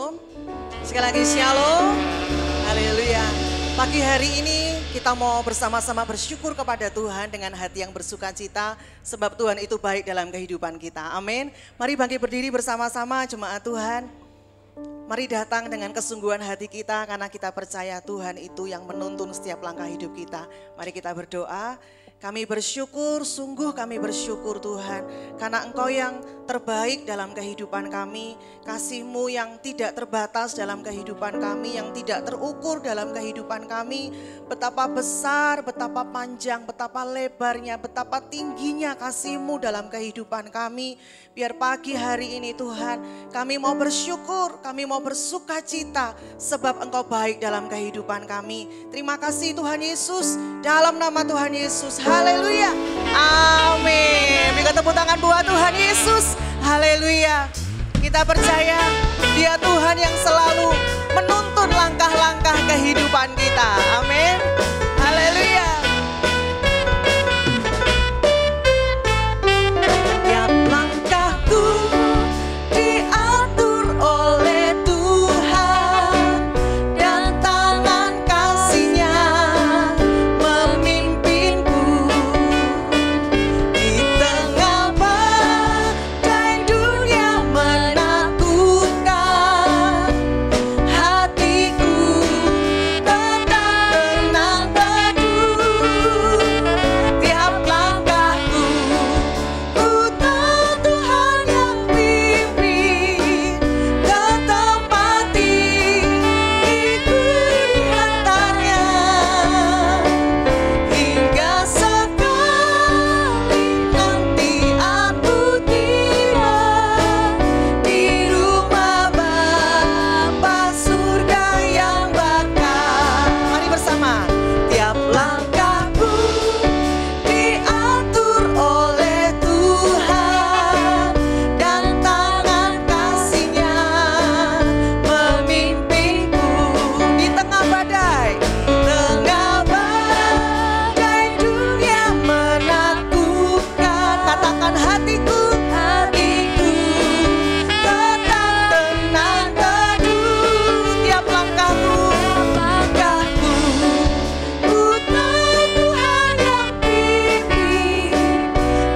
Shalom. Sekali lagi shalom. Haleluya. Pagi hari ini kita mau bersama-sama bersyukur kepada Tuhan dengan hati yang bersuka cita. Sebab Tuhan itu baik dalam kehidupan kita. Amin. Mari bangkit berdiri bersama-sama jemaat Tuhan. Mari datang dengan kesungguhan hati kita karena kita percaya Tuhan itu yang menuntun setiap langkah hidup kita. Mari kita berdoa. Kami bersyukur, sungguh kami bersyukur Tuhan. Karena Engkau yang terbaik dalam kehidupan kami. Kasih-Mu yang tidak terbatas dalam kehidupan kami, yang tidak terukur dalam kehidupan kami. Betapa besar, betapa panjang, betapa lebarnya, betapa tingginya kasih-Mu dalam kehidupan kami. Biar pagi hari ini Tuhan, kami mau bersyukur, kami mau bersuka cita. Sebab Engkau baik dalam kehidupan kami. Terima kasih Tuhan Yesus, dalam nama Tuhan Yesus. Haleluya. Amin. Berikan tepuk tangan buat Tuhan Yesus. Haleluya. Kita percaya Dia Tuhan yang selalu menuntun langkah-langkah kehidupan kita. Amin. Haleluya. Tiap langkahku diatur oleh Tuhan dan tangan kasih-Nya memimpinku di tengah badai dunia menakutkan. Hatiku tetap tenang teduh. Tiap langkahku ku tahu Tuhan yang pimpin ke tempat tinggiku dihantarnya. Hingga sekali nanti aku tiba di rumah Bapa surga yang bakal. Mari bersama. Tiap langkahku diatur oleh Tuhan dan tangan kasih-Nya memimpinku di tengah badai dunia menakutkan. Katakan hatiku tetap tenang teduh. Tiap langkahku ku tahu Tuhan yang pimpin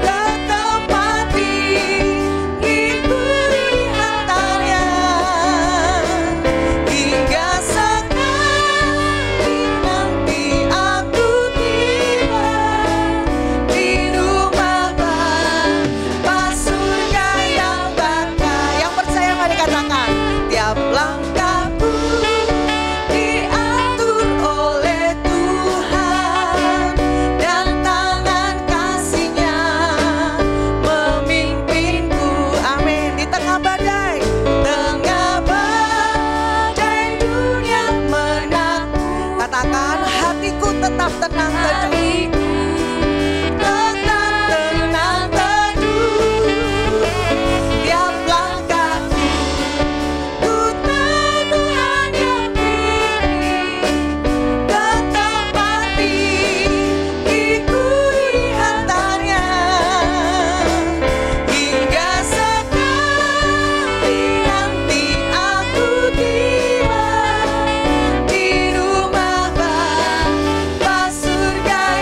ke tempat tinggiku dihantarnya. Hingga sekali nanti aku tiba di rumah Bapa surga yang bakal. Yang percaya mari katakan. Tiap langkahku diatur oleh Tuhan dan tangan kasih-Nya memimpinku. Amin. Di tengah badai dunia menakutkan. Katakan hatiku tetap tenang teduh. Tetap tenang teduh. Tiap langkahku ku tahu Tuhan yang pimpin ke tempat tinggiku dihantarnya. Hingga sekali nanti aku tiba di rumah Bapa surga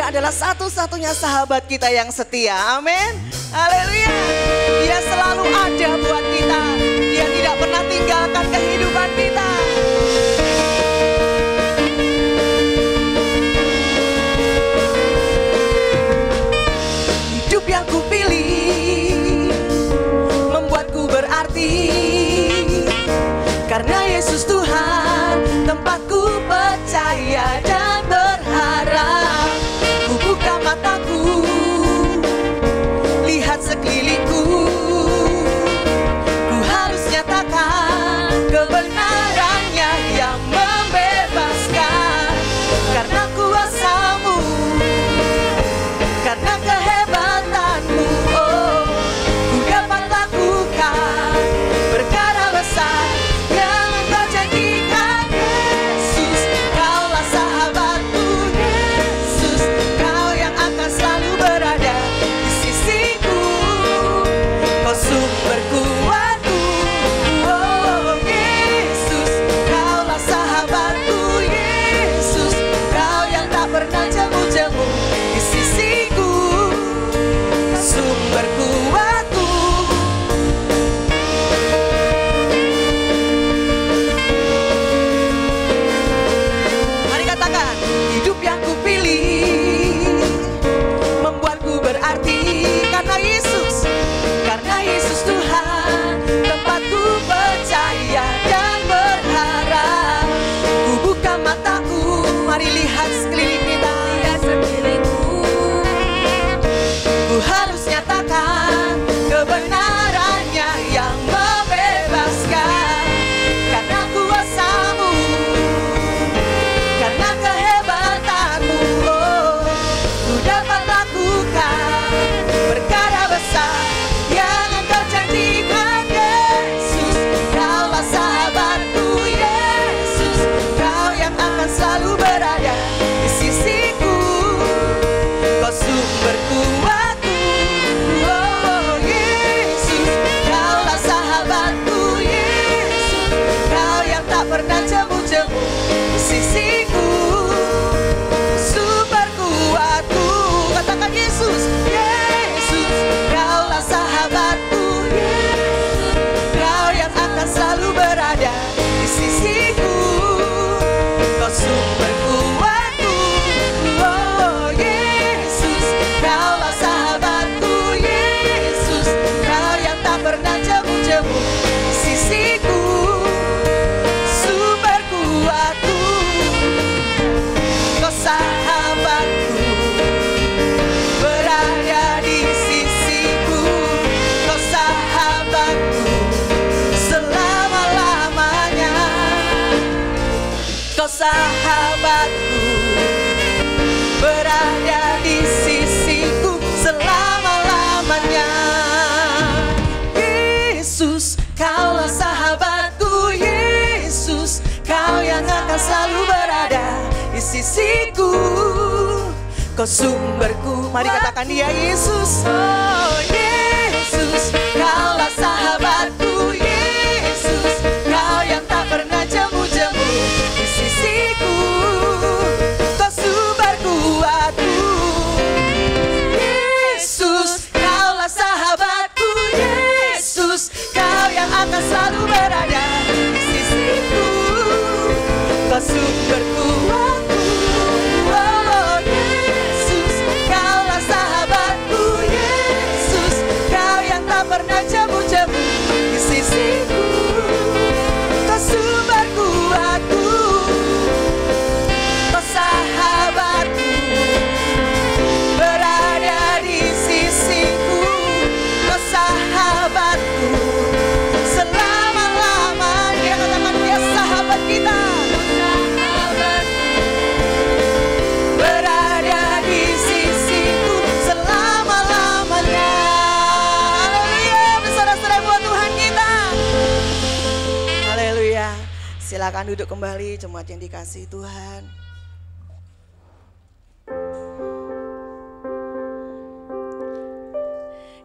Dia adalah satu-satunya sahabat kita yang setia. Amin. Haleluya. Dia selalu ada buat kita. Dia tidak pernah tinggalkan kehidupan kita. Hidup yang kupilih membuatku berarti, karena Yesus Tuhan tempatku percaya dan berharap. Ku buka mataku, lihat sekelilingku, ku harus nyatakan kebenarannya yang membebaskan. Karena kuasa-Mu, karena kehebatan-Mu, oh, ku dapat lakukan perkara besar yang Engkau janjikan. Yesus, Kaulah sahabatku. Yesus, Kau yang akan selalu berada di sisiku. Kau sumber kuatku. Oh Yesus, Kaulah sahabatku. Yesus, Kau yang tak pernah jemu-jemu di sisiku. Sumber kuatku. Mari katakan, hidup yang kupilih membuatku berarti, karena Yesus Tuhan tempatku percaya dan berharap. Ku buka mataku, mari lihat sekeliling kita. Ku harus nyatakan kebenarannya yang membebaskan. Karena kuasa-Mu, karena kehebatan-Mu, oh, ku dapat lakukan perkara besar yang Engkau janjikan. Yesus, Kaulah sahabatku. Yesus, Kau yang akan selalu berada di sisiku. Kau sumber kuatku. Oh Yesus, Kaulah sahabatku. Yesus, Kau yang tak pernah jemu-jemu di sisiku. Sumber kuatku. Katakan Yesus. Yesus, Kaulah sahabatku. Yesus, Kau yang akan selalu berada di sisiku. Kau sumber kuatku. Oh Yesus, Kaulah sahabatku. Yesus, Kau yang tak pernah jemu-jemu di sisiku. Sumber kuatku. Kau sahabatku, berada di sisiku. Kau sahabatku selama-lamanya. Kau sahabatku, berada di sisiku selama-lamanya. Yesus, Kaulah sahabatku. Yesus, Kau yang akan selalu berada di sisiku. Kau sumberku. Mari katakan Dia, Yesus. Oh Yesus, Kaulah sahabatku. Yesus, Kau yang tak pernah jemu-jemu di sisiku. Kau sumber kuatku. Yesus, Kaulah sahabatku. Yesus, Kau yang akan selalu berada di sisiku. Kau sumber kuatku. Oh Yesus, Kaulah sahabatku. Yesus, Kau yang tak pernah jemu-jemu di sisiku. Kau sumber kuatku. Kau sahabatku, berada di sisiku. Kau sahabatku selama-lamanya. Katakan Dia sahabat kita. Berada di sisiku selama-lamanya. Haleluya, bersorak-sorai buat Tuhan kita. Haleluya. Silakan duduk kembali jemaat yang dikasihi Tuhan.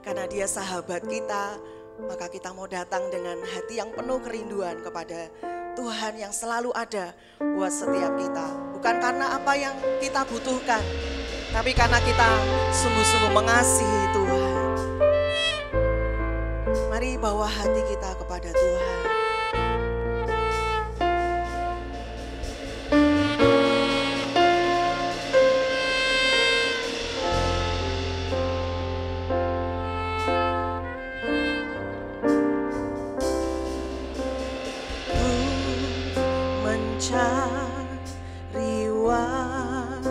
Karena Dia sahabat kita, maka kita mau datang dengan hati yang penuh kerinduan kepada Tuhan yang selalu ada buat setiap kita. Bukan karena apa yang kita butuhkan, tapi karena kita sungguh-sungguh mengasihi Tuhan. Mari bawa hati kita kepada Tuhan. Mencari wajah-Mu,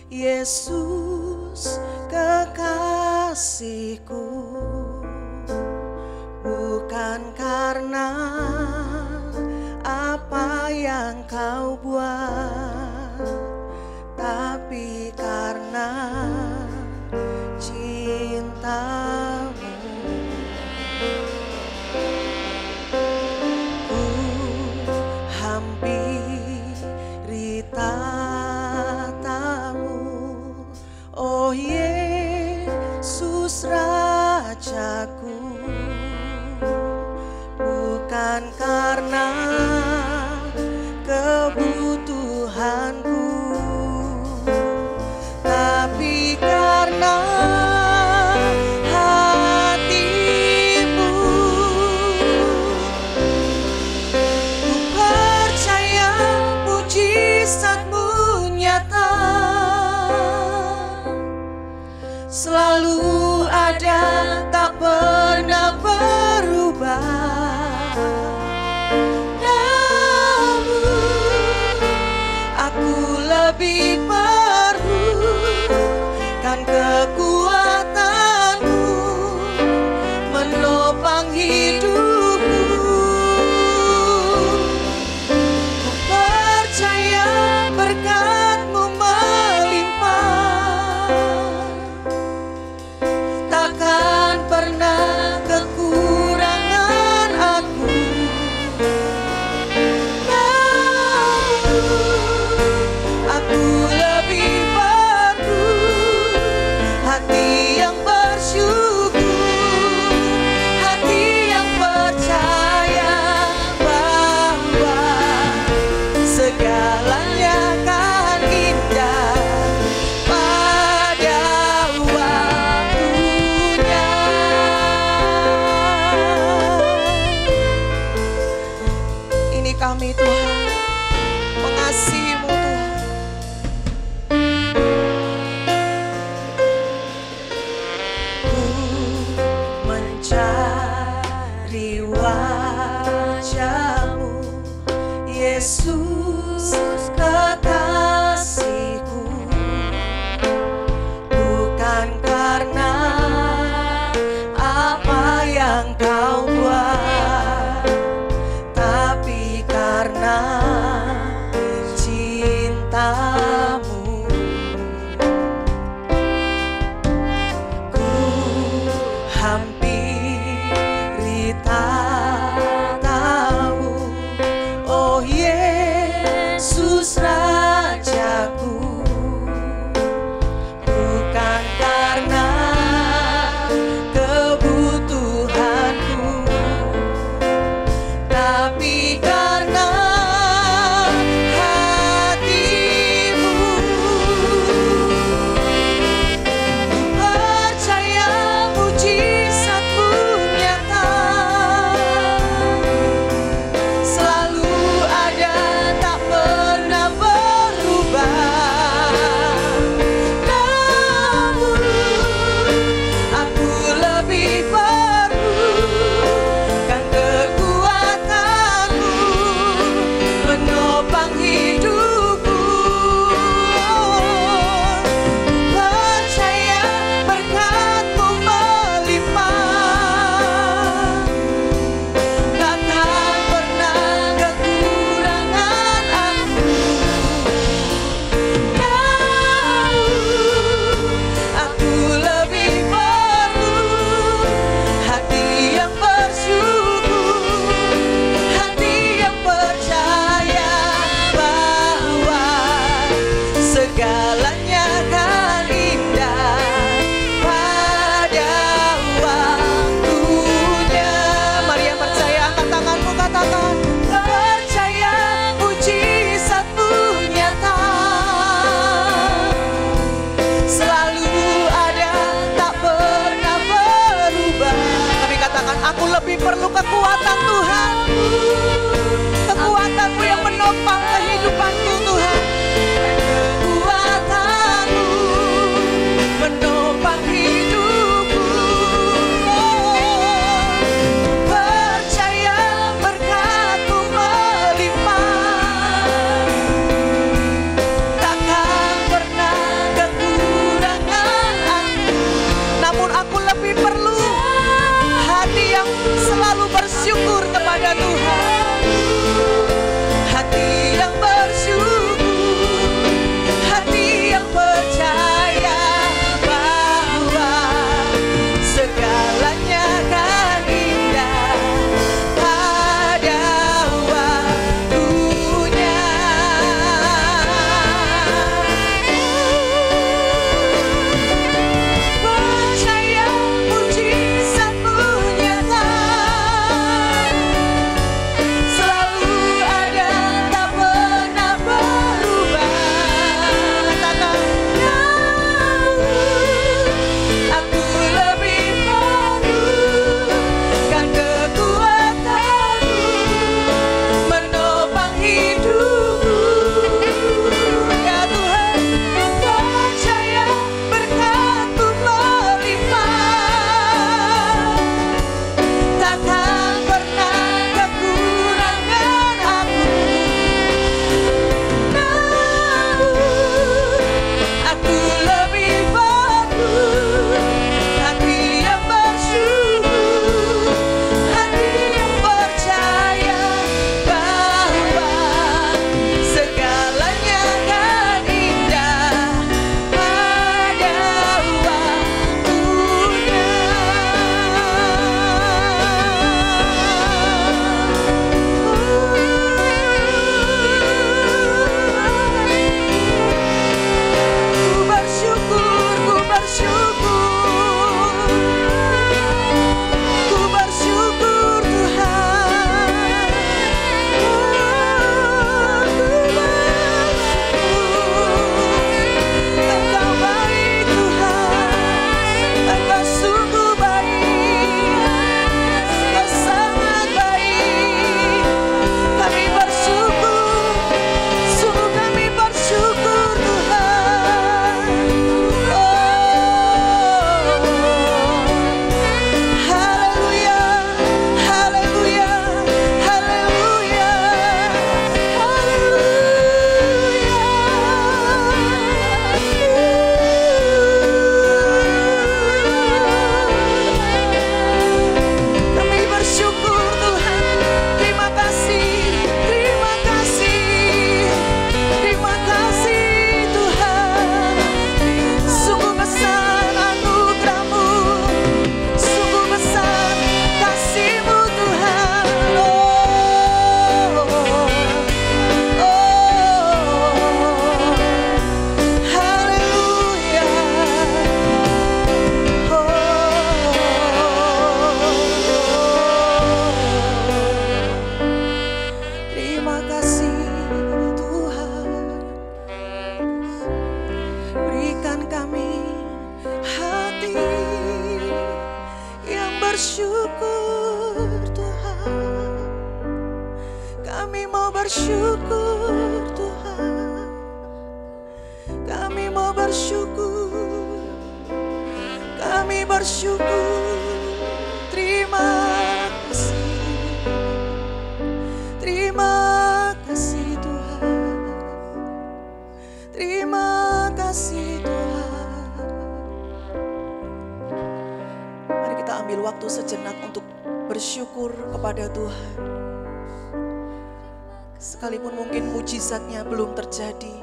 Yesus kekasihku, bukan karena apa yang Kau buat, tapi karena cinta-Mu. Hampiri tatamu, oh Yesus Rajaku, bukan karena kebutuhanku, tapi karena selalu ada, tak pernah berubah. Namun aku lebih perlukan kekuatan-Mu menopang hidupku. Ku percaya berkat-Mu pernah kekurangan aku. Namun aku lebih perlu hati yang bersyukur, hati yang percaya bahwa segalanya akan indah pada waktunya. Ini kami Tuhan, mengasihi-Mu Tuhan. Ku mencari wajah-Mu, Yesus kekasihku, bukan karena apa yang Kau buat, tapi karena cinta-Mu. Ku hampiri tatamu, oh Yesus perlu kekuatan Tuhan. Kekuatan-Mu yang menopang kehidupanku Tuhan. Kekuatan-Mu menopang hidupku. Percaya berkat-Mu melimpah. Takkan pernah kekurangan aku. Namun aku lebih perlu hati yang selalu bersyukur kepada Tuhan. Hati yang bersyukur, hati yang percaya bahwa segalanya akan indah pada waktunya. Percaya mujizat-Mu nyata, selalu ada, tak pernah berubah. Katakan, aku lebih perlukan kekuatan-Mu menopang hidupku. Ya Tuhan, percaya berkat-Mu melimpah. Takkan pernah kekurangan aku. Aku lebih perlu hati yang bersyukur, hati yang percaya bahwa segalanya akan indah pada waktunya. Ku bersyukur, ku bersyukur, ku bersyukur Tuhan. Ku bersyukur, Engkau baik Tuhan, Engkau sungguh baik, Engkau sangat baik. Kami bersyukur, sungguh kami bersyukur Tuhan. Haleluya, haleluya, haleluya, haleluya. Kami bersyukur Tuhan. Terima kasih, terima kasih, terima kasih Tuhan. Sungguh besar anugerah-Mu, sungguh besar kasih-Mu Tuhan. Haleluya. Terima kasih Tuhan. Berikan kami hati yang bersyukur Tuhan. Kami mau bersyukur Tuhan. Kami mau bersyukur. Kami bersyukur. Terima kasih. Terima kasih Tuhan. Terima kasih Tuhan. Mari kita ambil waktu sejenak untuk bersyukur kepada Tuhan. Sekalipun mungkin mujizatnya belum terjadi,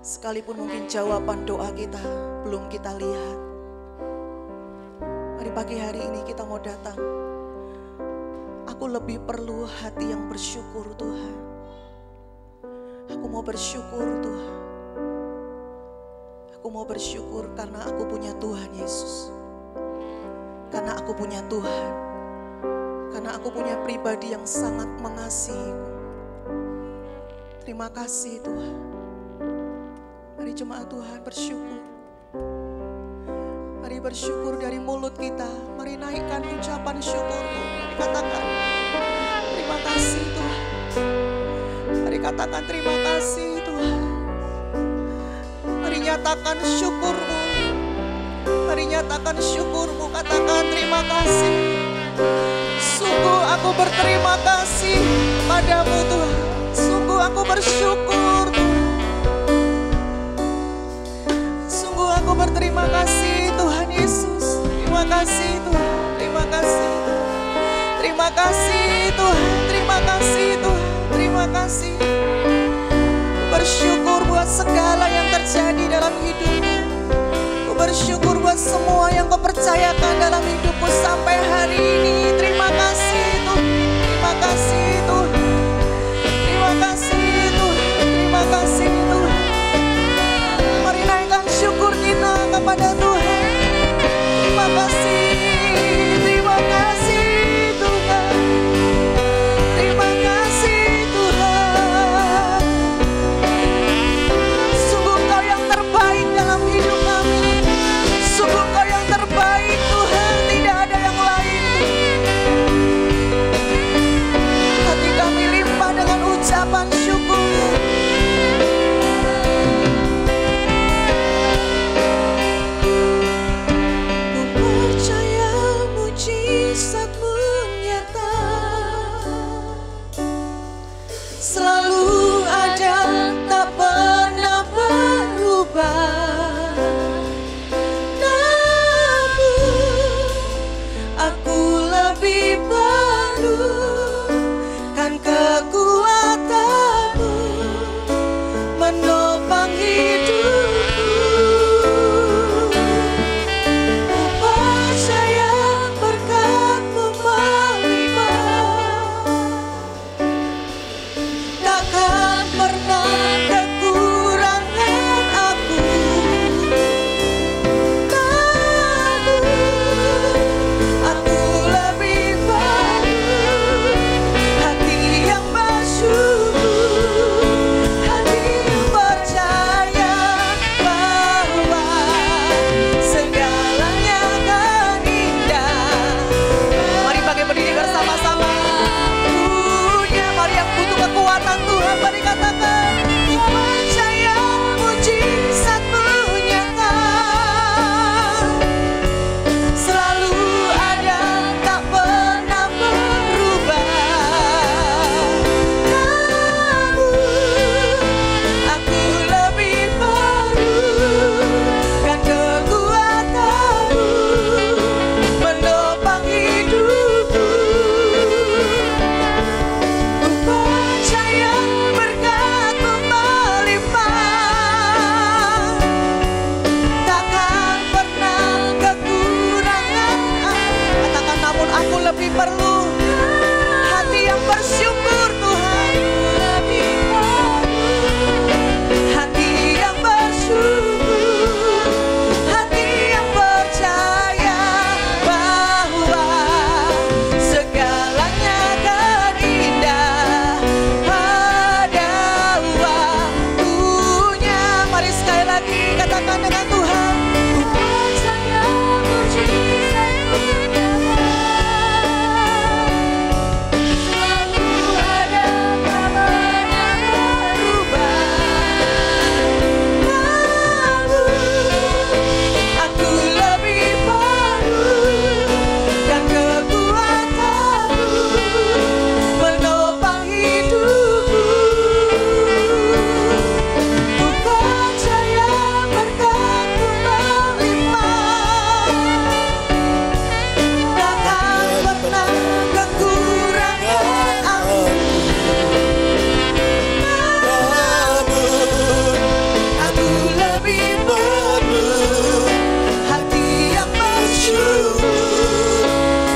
sekalipun mungkin jawaban doa kita belum kita lihat. Mari pagi hari ini kita mau datang. Aku lebih perlu hati yang bersyukur Tuhan. Aku mau bersyukur Tuhan. Aku mau bersyukur karena aku punya Tuhan Yesus. Karena aku punya Tuhan. Karena aku punya pribadi yang sangat mengasihiku. Terima kasih Tuhan. Mari jemaat Tuhan bersyukur. Mari Mari bersyukur dari mulut kita. Mari naikkan ucapan syukurmu. Mari katakan terima kasih Tuhan. Mari katakan terima kasih Tuhan. Mari nyatakan syukurmu. Mari nyatakan syukurmu. Katakan terima kasih. Sungguh aku berterima kasih padamu Tuhan. Sungguh aku bersyukur Tuhan. Sungguh aku berterima kasih Tuhan Yesus. Terima kasih Tuhan. Terima kasih Tuhan. Terima kasih Tuhan. Terima kasih Tuhan. Terima kasih. Bersyukur buat segala yang terjadi dalam hidupku. Ku bersyukur buat semua yang kau percayakan dalam hidupku sampai hari ini. Terima kasih Tuhan. Terima kasih Tuhan. Terima kasih Tuhan. Terima kasih Tuhan. Mari naikkan syukur kita kepada Tuhan. Terima kasih. Terima kasih Tuhan. Terima kasih Tuhan. Sungguh Kau yang terbaik dalam hidup kami. Sungguh Kau yang terbaik Tuhan. Tidak ada yang lain. Hati kami limpah dengan ucapan syukur. Ku percaya mujizat-Mu nyata, selalu ada, tak pernah berubah. Namun aku lebih perlukan kekuatan-Mu menopang hidupku. Ku percaya berkat-Mu melimpah, takkan pernah kekurangan aku. Namun aku lebih perlu hati yang bersyukur, hati yang percaya bahwa segalanya akan indah. Mari pakai berdiri bersama-sama. Punya, mari yang butuh kekuatan Tuhan, mari katakan ku percaya mujizat-Mu nyata, selalu ada, tak pernah berubah. Namun aku lebih perlukan kekuatan-Mu menopang hidupku. Ku percaya berkat-Mu melimpah, takkan pernah kekurangan. Katakan namun aku lebih perlu hati yang bersyukur Tuhan. Lebih perlu hati yang bersyukur, hati yang percaya bahwa segalanya akan indah pada waktunya. Mari sekali lagi katakan dengan Tuhan. Ku percaya mujizat-Mu nyata, selalu ada, tak pernah berubah. Namun aku lebih perlukan kekuatan-Mu menopang hidupku. Ku percaya berkat-Mu melimpah, takkan pernah kekurangan aku. Aku lebih perlu hati yang bersyukur,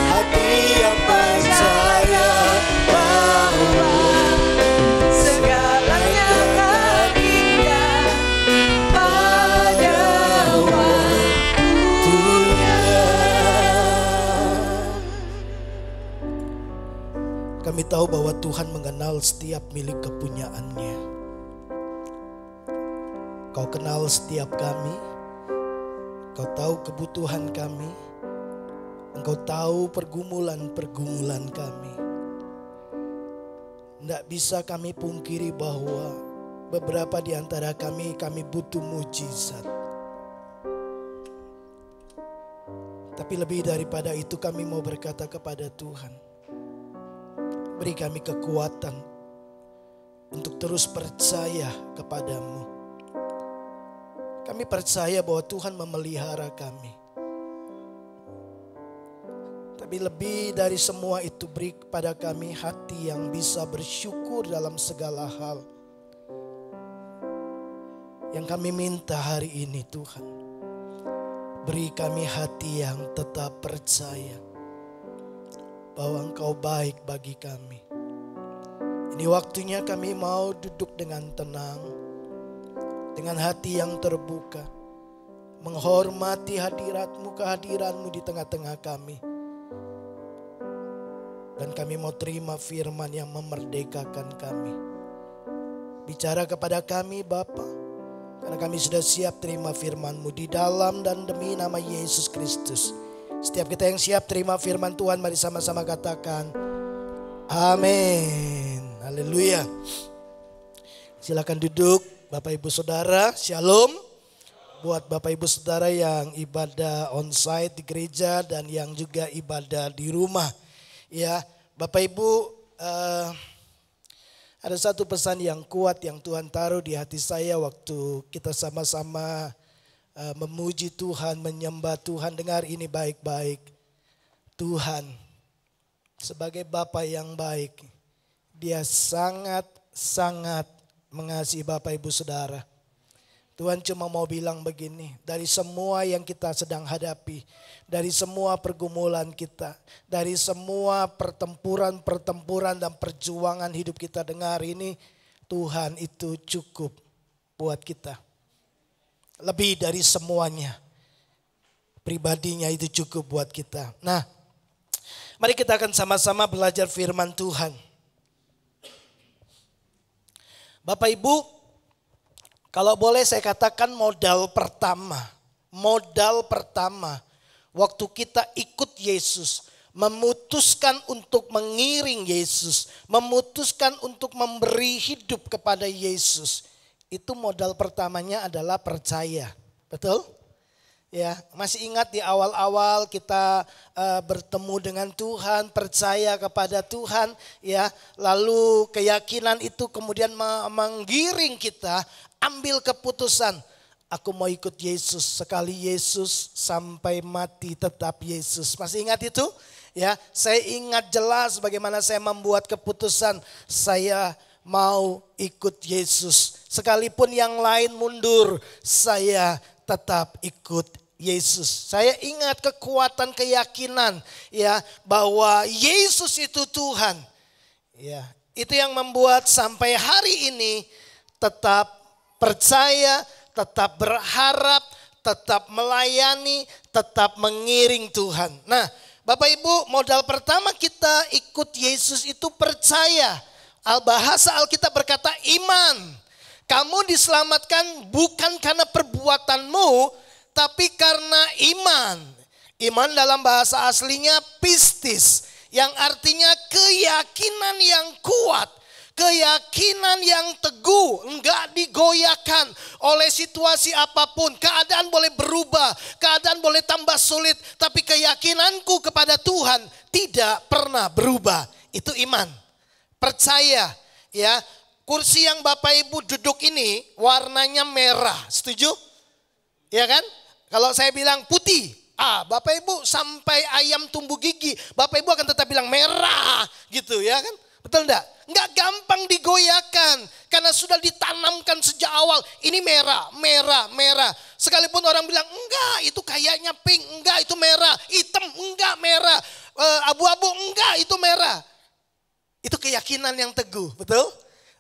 hati yang percaya bahwa segalanya akan indah pada waktunya. Kami tahu bahwa Tuhan mengenal setiap milik kepunyaannya. Kau kenal setiap kami. Engkau tahu kebutuhan kami. Engkau tahu pergumulan-pergumulan kami. Tidak bisa kami pungkiri bahwa beberapa di antara kami butuh mujizat. Tapi lebih daripada itu kami mau berkata kepada Tuhan, beri kami kekuatan untuk terus percaya kepadamu. Kami percaya bahwa Tuhan memelihara kami. Tapi lebih dari semua itu, beri kepada kami hati yang bisa bersyukur dalam segala hal. Yang kami minta hari ini Tuhan, beri kami hati yang tetap percaya bahwa Engkau baik bagi kami. Ini waktunya kami mau duduk dengan tenang, dengan hati yang terbuka, menghormati hadirat-Mu, kehadiran-Mu di tengah-tengah kami. Dan kami mau terima firman yang memerdekakan kami. Bicara kepada kami Bapa, karena kami sudah siap terima firman-Mu di dalam dan demi nama Yesus Kristus. Setiap kita yang siap terima firman Tuhan, mari sama-sama katakan amin. Haleluya. Silakan duduk Bapak Ibu Saudara, Shalom. Buat Bapak Ibu Saudara yang ibadah onsite di gereja dan yang juga ibadah di rumah. Ya, Bapak Ibu, ada satu pesan yang kuat yang Tuhan taruh di hati saya waktu kita sama-sama memuji Tuhan, menyembah Tuhan. Dengar ini baik-baik. Tuhan sebagai Bapa yang baik, Dia sangat-sangat mengasihi Bapak Ibu Saudara. Tuhan cuma mau bilang begini, dari semua yang kita sedang hadapi, dari semua pergumulan kita, dari semua pertempuran dan perjuangan hidup kita, dengar ini, Tuhan itu cukup buat kita. Lebih dari semuanya, pribadinya itu cukup buat kita. Nah, mari kita akan sama-sama belajar firman Tuhan. Bapak Ibu, kalau boleh saya katakan modal pertama waktu kita ikut Yesus, memutuskan untuk mengiring Yesus, memutuskan untuk memberi hidup kepada Yesus, itu modal pertamanya adalah percaya. Betul? Ya, masih ingat di awal-awal kita bertemu dengan Tuhan, percaya kepada Tuhan, ya. Lalu keyakinan itu kemudian menggiring kita ambil keputusan. Aku mau ikut Yesus, sekali Yesus sampai mati tetap Yesus. Masih ingat itu? Ya, saya ingat jelas bagaimana saya membuat keputusan saya mau ikut Yesus. Sekalipun yang lain mundur, saya tetap ikut Yesus. Saya ingat kekuatan keyakinan ya bahwa Yesus itu Tuhan. Ya, itu yang membuat sampai hari ini tetap percaya, tetap berharap, tetap melayani, tetap mengiring Tuhan. Nah, Bapak Ibu, modal pertama kita ikut Yesus itu percaya. Bahasa Alkitab berkata iman. Kamu diselamatkan bukan karena perbuatanmu, tapi karena iman. Iman dalam bahasa aslinya pistis, yang artinya keyakinan yang kuat, keyakinan yang teguh, enggak digoyahkan oleh situasi apapun. Keadaan boleh berubah, keadaan boleh tambah sulit, tapi keyakinanku kepada Tuhan tidak pernah berubah. Itu iman. Percaya, ya. Kursi yang Bapak Ibu duduk ini warnanya merah, setuju? Ya kan? Kalau saya bilang putih, Bapak Ibu sampai ayam tumbuh gigi, Bapak Ibu akan tetap bilang merah gitu ya kan? Betul enggak? Enggak gampang digoyahkan karena sudah ditanamkan sejak awal. Ini merah, merah, merah. Sekalipun orang bilang enggak itu kayaknya pink, enggak itu merah, hitam enggak merah, abu-abu enggak itu merah. Itu keyakinan yang teguh, betul?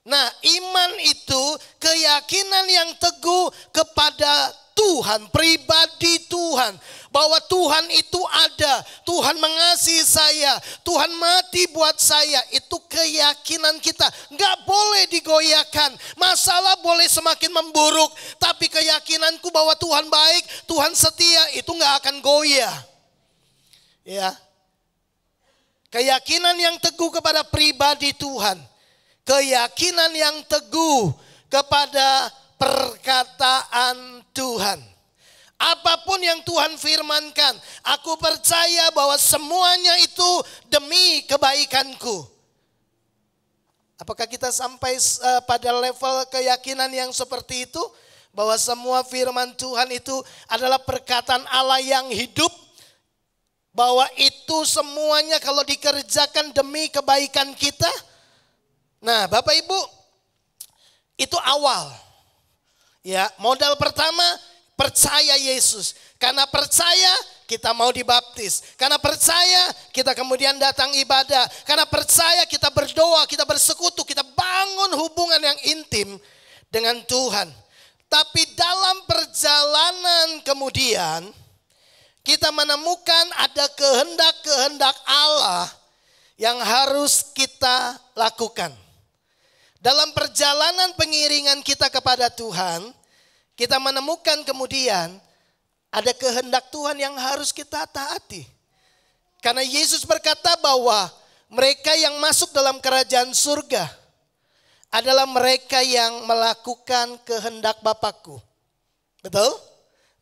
Nah, iman itu keyakinan yang teguh kepada Tuhan, pribadi Tuhan. bahwa Tuhan itu ada, Tuhan mengasihi saya, Tuhan mati buat saya. Itu keyakinan kita, nggak boleh digoyahkan. Masalah boleh semakin memburuk, tapi keyakinanku bahwa Tuhan baik, Tuhan setia, itu nggak akan goyah. Ya, keyakinan yang teguh kepada pribadi Tuhan, keyakinan yang teguh kepada perkataan Tuhan. Apapun yang Tuhan firmankan, aku percaya bahwa semuanya itu demi kebaikanku. Apakah kita sampai pada level keyakinan yang seperti itu? Bahwa semua firman Tuhan itu adalah perkataan Allah yang hidup. Bahwa itu semuanya kalau dikerjakan demi kebaikan kita. Nah, Bapak Ibu, itu awal. Ya, modal pertama percaya Yesus. Karena percaya kita mau dibaptis. Karena percaya kita kemudian datang ibadah. Karena percaya kita berdoa, kita bersekutu, kita bangun hubungan yang intim dengan Tuhan. Tapi dalam perjalanan kemudian kita menemukan ada kehendak-kehendak Allah yang harus kita lakukan. Dalam perjalanan pengiringan kita kepada Tuhan, kita menemukan kemudian ada kehendak Tuhan yang harus kita taati. Karena Yesus berkata bahwa mereka yang masuk dalam kerajaan surga adalah mereka yang melakukan kehendak Bapakku. Betul?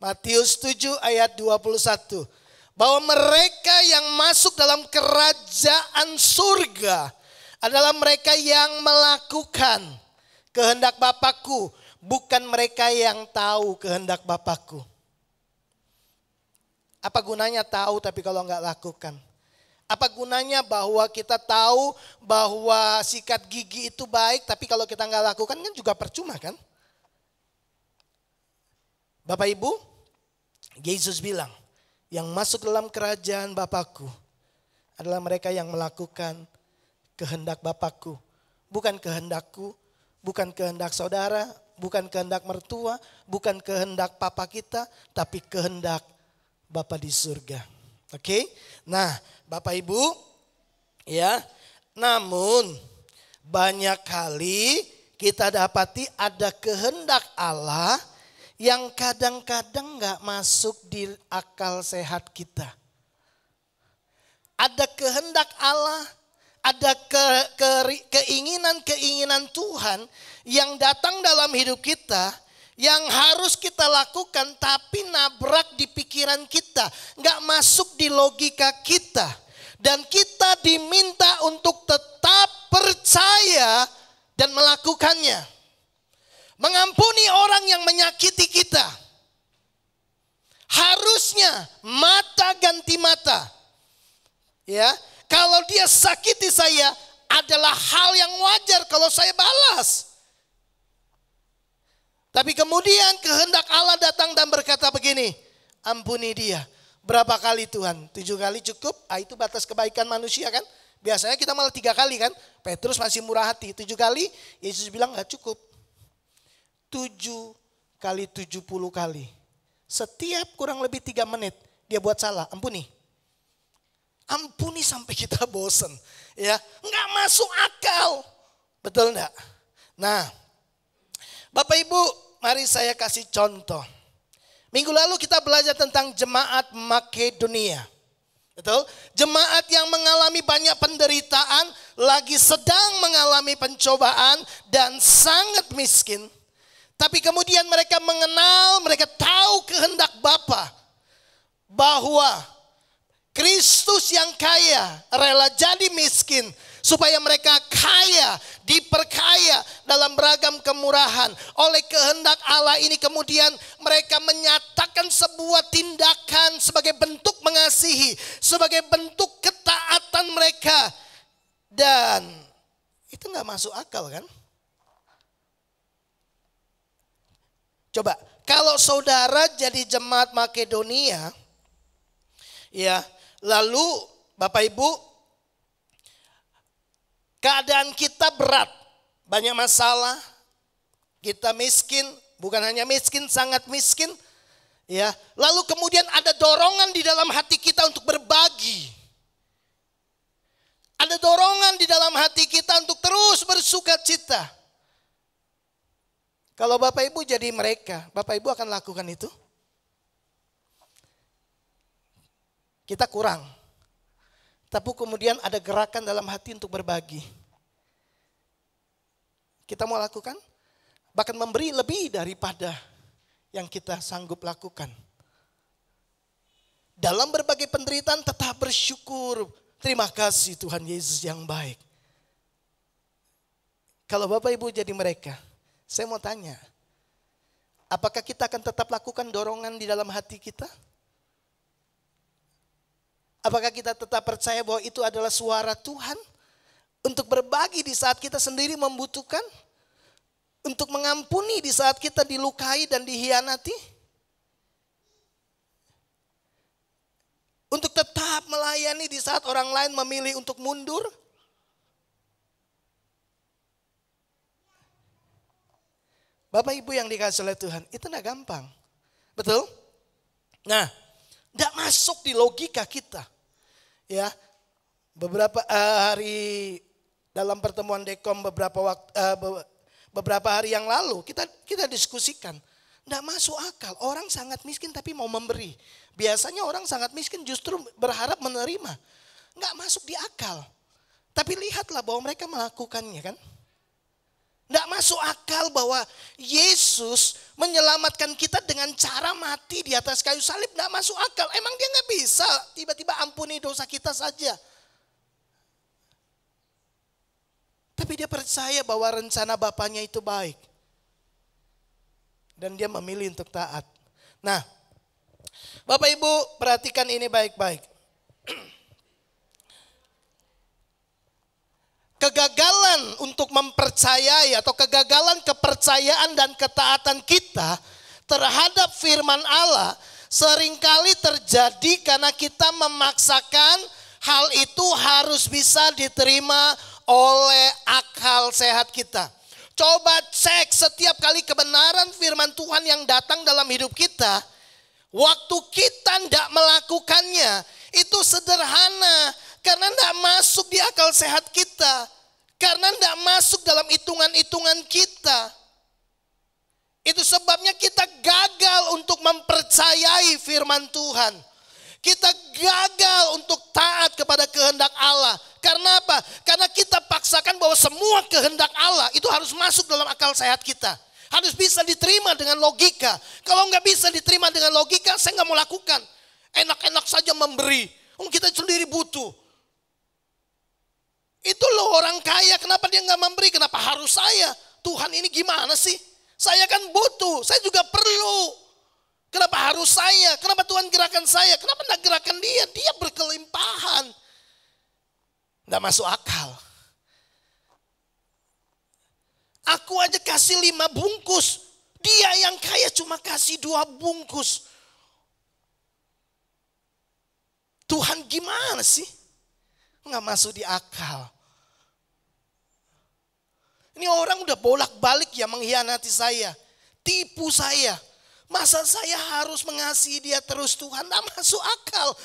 Matius 7 ayat 21. Bahwa mereka yang masuk dalam kerajaan surga adalah mereka yang melakukan kehendak Bapakku. Bukan mereka yang tahu kehendak Bapakku. Apa gunanya tahu tapi kalau enggak lakukan? Apa gunanya bahwa kita tahu bahwa sikat gigi itu baik tapi kalau kita enggak lakukan kan juga percuma kan? Bapak Ibu, Yesus bilang yang masuk dalam kerajaan Bapakku adalah mereka yang melakukan kehendak Bapakku. Bukan kehendakku, bukan kehendak saudara, bukan kehendak mertua, bukan kehendak papa kita, tapi kehendak Bapa di surga. Oke? Nah, Bapak Ibu, ya. Namun banyak kali kita dapati ada kehendak Allah yang kadang-kadang gak masuk di akal sehat kita. Ada kehendak Allah, ada keinginan-keinginan Tuhan yang datang dalam hidup kita yang harus kita lakukan tapi nabrak di pikiran kita, nggak masuk di logika kita. Dan kita diminta untuk tetap percaya dan melakukannya. Mengampuni orang yang menyakiti kita. Harusnya mata ganti mata. Ya, kalau dia sakiti saya adalah hal yang wajar kalau saya balas. Tapi kemudian kehendak Allah datang dan berkata begini, ampuni dia. Berapa kali Tuhan? 7 kali cukup? Itu batas kebaikan manusia kan? Biasanya kita malah 3 kali kan? Petrus masih murah hati. 7 kali Yesus bilang gak cukup. 7 kali 70 kali. Setiap kurang lebih 3 menit dia buat salah, ampuni. Ampuni sampai kita bosen. Ya, nggak masuk akal. Betul enggak? Nah, Bapak Ibu, mari saya kasih contoh. Minggu lalu kita belajar tentang jemaat Makedonia. Betul? Jemaat yang mengalami banyak penderitaan, lagi sedang mengalami pencobaan dan sangat miskin. Tapi kemudian mereka mengenal, mereka tahu kehendak Bapa. Bahwa Kristus yang kaya rela jadi miskin. Supaya mereka kaya, diperkaya dalam beragam kemurahan. Oleh kehendak Allah ini kemudian mereka menyatakan sebuah tindakan sebagai bentuk mengasihi. Sebagai bentuk ketaatan mereka. Dan itu gak masuk akal kan? Coba, kalau saudara jadi jemaat Makedonia, ya, lalu Bapak Ibu, keadaan kita berat, banyak masalah, kita miskin, bukan hanya miskin, sangat miskin, ya. Lalu kemudian ada dorongan kita. Kalau Bapak Ibu jadi mereka, Bapak Ibu akan lakukan itu? Kita kurang. Tapi kemudian ada gerakan dalam hati untuk berbagi. Kita mau lakukan? Bahkan memberi lebih daripada yang kita sanggup lakukan. Dalam berbagai penderitaan tetap bersyukur. Terima kasih Tuhan Yesus yang baik. Kalau Bapak Ibu jadi mereka, saya mau tanya, apakah kita akan tetap lakukan dorongan di dalam hati kita? Apakah kita tetap percaya bahwa itu adalah suara Tuhan untuk berbagi di saat kita sendiri membutuhkan? Untuk mengampuni di saat kita dilukai dan dihianati? Untuk tetap melayani di saat orang lain memilih untuk mundur? Bapak Ibu yang dikasihi oleh Tuhan, itu tidak gampang. Betul? Nah, tidak masuk di logika kita. Ya, beberapa hari dalam pertemuan Dekom beberapa hari yang lalu kita diskusikan. Tidak masuk akal, orang sangat miskin tapi mau memberi. Biasanya orang sangat miskin justru berharap menerima. Nggak masuk di akal. Tapi lihatlah bahwa mereka melakukannya kan. Nggak masuk akal bahwa Yesus menyelamatkan kita dengan cara mati di atas kayu salib. Nggak masuk akal. Emang dia nggak bisa tiba-tiba ampuni dosa kita saja. Tapi dia percaya bahwa rencana Bapaknya itu baik. Dan dia memilih untuk taat. Nah, Bapak Ibu perhatikan ini baik-baik. Kegagalan untuk mempercayai atau kegagalan kepercayaan dan ketaatan kita terhadap firman Allah seringkali terjadi karena kita memaksakan hal itu harus bisa diterima oleh akal sehat kita. Coba cek setiap kali kebenaran firman Tuhan yang datang dalam hidup kita. Waktu kita tidak melakukannya itu sederhana. Karena tidak masuk di akal sehat kita. Karena tidak masuk dalam hitungan-hitungan kita. Itu sebabnya kita gagal untuk mempercayai firman Tuhan. Kita gagal untuk taat kepada kehendak Allah. Karena apa? Karena kita paksakan bahwa semua kehendak Allah itu harus masuk dalam akal sehat kita. Harus bisa diterima dengan logika. Kalau nggak bisa diterima dengan logika, saya nggak mau lakukan. Enak-enak saja memberi. Kita sendiri butuh. Itu loh orang kaya, kenapa dia nggak memberi? Kenapa harus saya? Tuhan ini gimana sih? Saya kan butuh, saya juga perlu. Kenapa harus saya? Kenapa Tuhan gerakan saya? Kenapa nggak gerakan dia? Dia berkelimpahan. Nggak masuk akal. Aku aja kasih 5 bungkus. Dia yang kaya cuma kasih 2 bungkus. Tuhan gimana sih? Nggak masuk di akal. Ini orang udah bolak-balik ya mengkhianati saya. Tipu saya. Masa saya harus mengasihi dia terus? Tuhan, nggak masuk akal.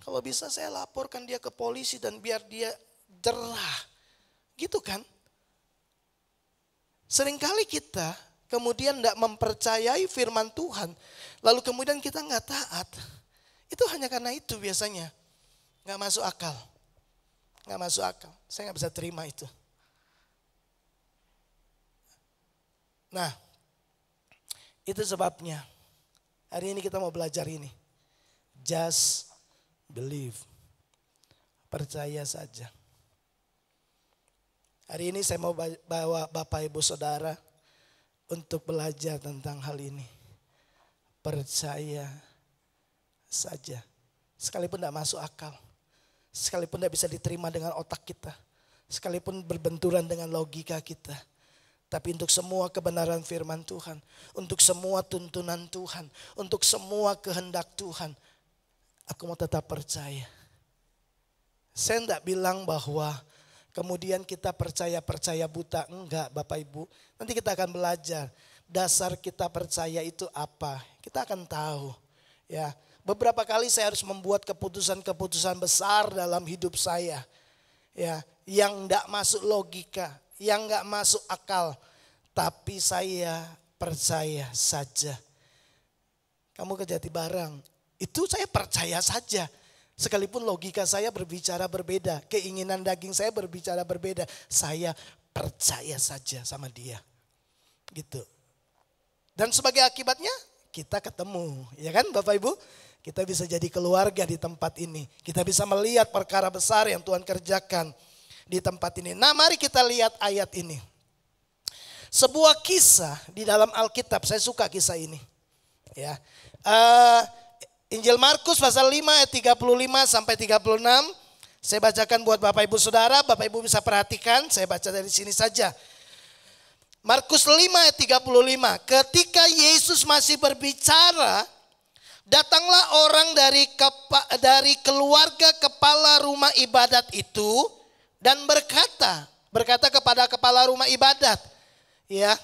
Kalau bisa saya laporkan dia ke polisi dan biar dia jerah. Gitu kan? Seringkali kita kemudian nggak mempercayai firman Tuhan. Lalu kemudian kita nggak taat. Itu hanya karena itu biasanya. Nggak masuk akal. Nggak masuk akal. Saya nggak bisa terima itu. Nah, itu sebabnya hari ini kita mau belajar ini. Just believe. Percaya saja. Hari ini saya mau bawa Bapak Ibu Saudara untuk belajar tentang hal ini. Percaya saja. Sekalipun tidak masuk akal. Sekalipun tidak bisa diterima dengan otak kita. Sekalipun berbenturan dengan logika kita. Tapi untuk semua kebenaran firman Tuhan. Untuk semua tuntunan Tuhan. Untuk semua kehendak Tuhan. Aku mau tetap percaya. Saya tidak bilang bahwa kemudian kita percaya buta. Enggak Bapak Ibu. Nanti kita akan belajar. Dasar kita percaya itu apa. Kita akan tahu. Ya, beberapa kali saya harus membuat keputusan-keputusan besar dalam hidup saya. Ya, yang tidak masuk logika. yang gak masuk akal. Tapi saya percaya saja. Kamu ke Jatibarang, itu saya percaya saja. Sekalipun logika saya berbicara berbeda, keinginan daging saya berbicara berbeda, saya percaya saja sama dia. Gitu. Dan sebagai akibatnya kita ketemu, ya kan Bapak Ibu? Kita bisa jadi keluarga di tempat ini. Kita bisa melihat perkara besar yang Tuhan kerjakan di tempat ini. Nah, mari kita lihat ayat ini. Sebuah kisah di dalam Alkitab, saya suka kisah ini. Ya. Injil Markus pasal 5 ayat 35 sampai 36. Saya bacakan buat Bapak Ibu Saudara, Bapak Ibu bisa perhatikan, saya baca dari sini saja. Markus 5 ayat 35. Ketika Yesus masih berbicara, datanglah orang dari keluarga kepala rumah ibadat itu dan berkata kepada kepala rumah ibadat, ya,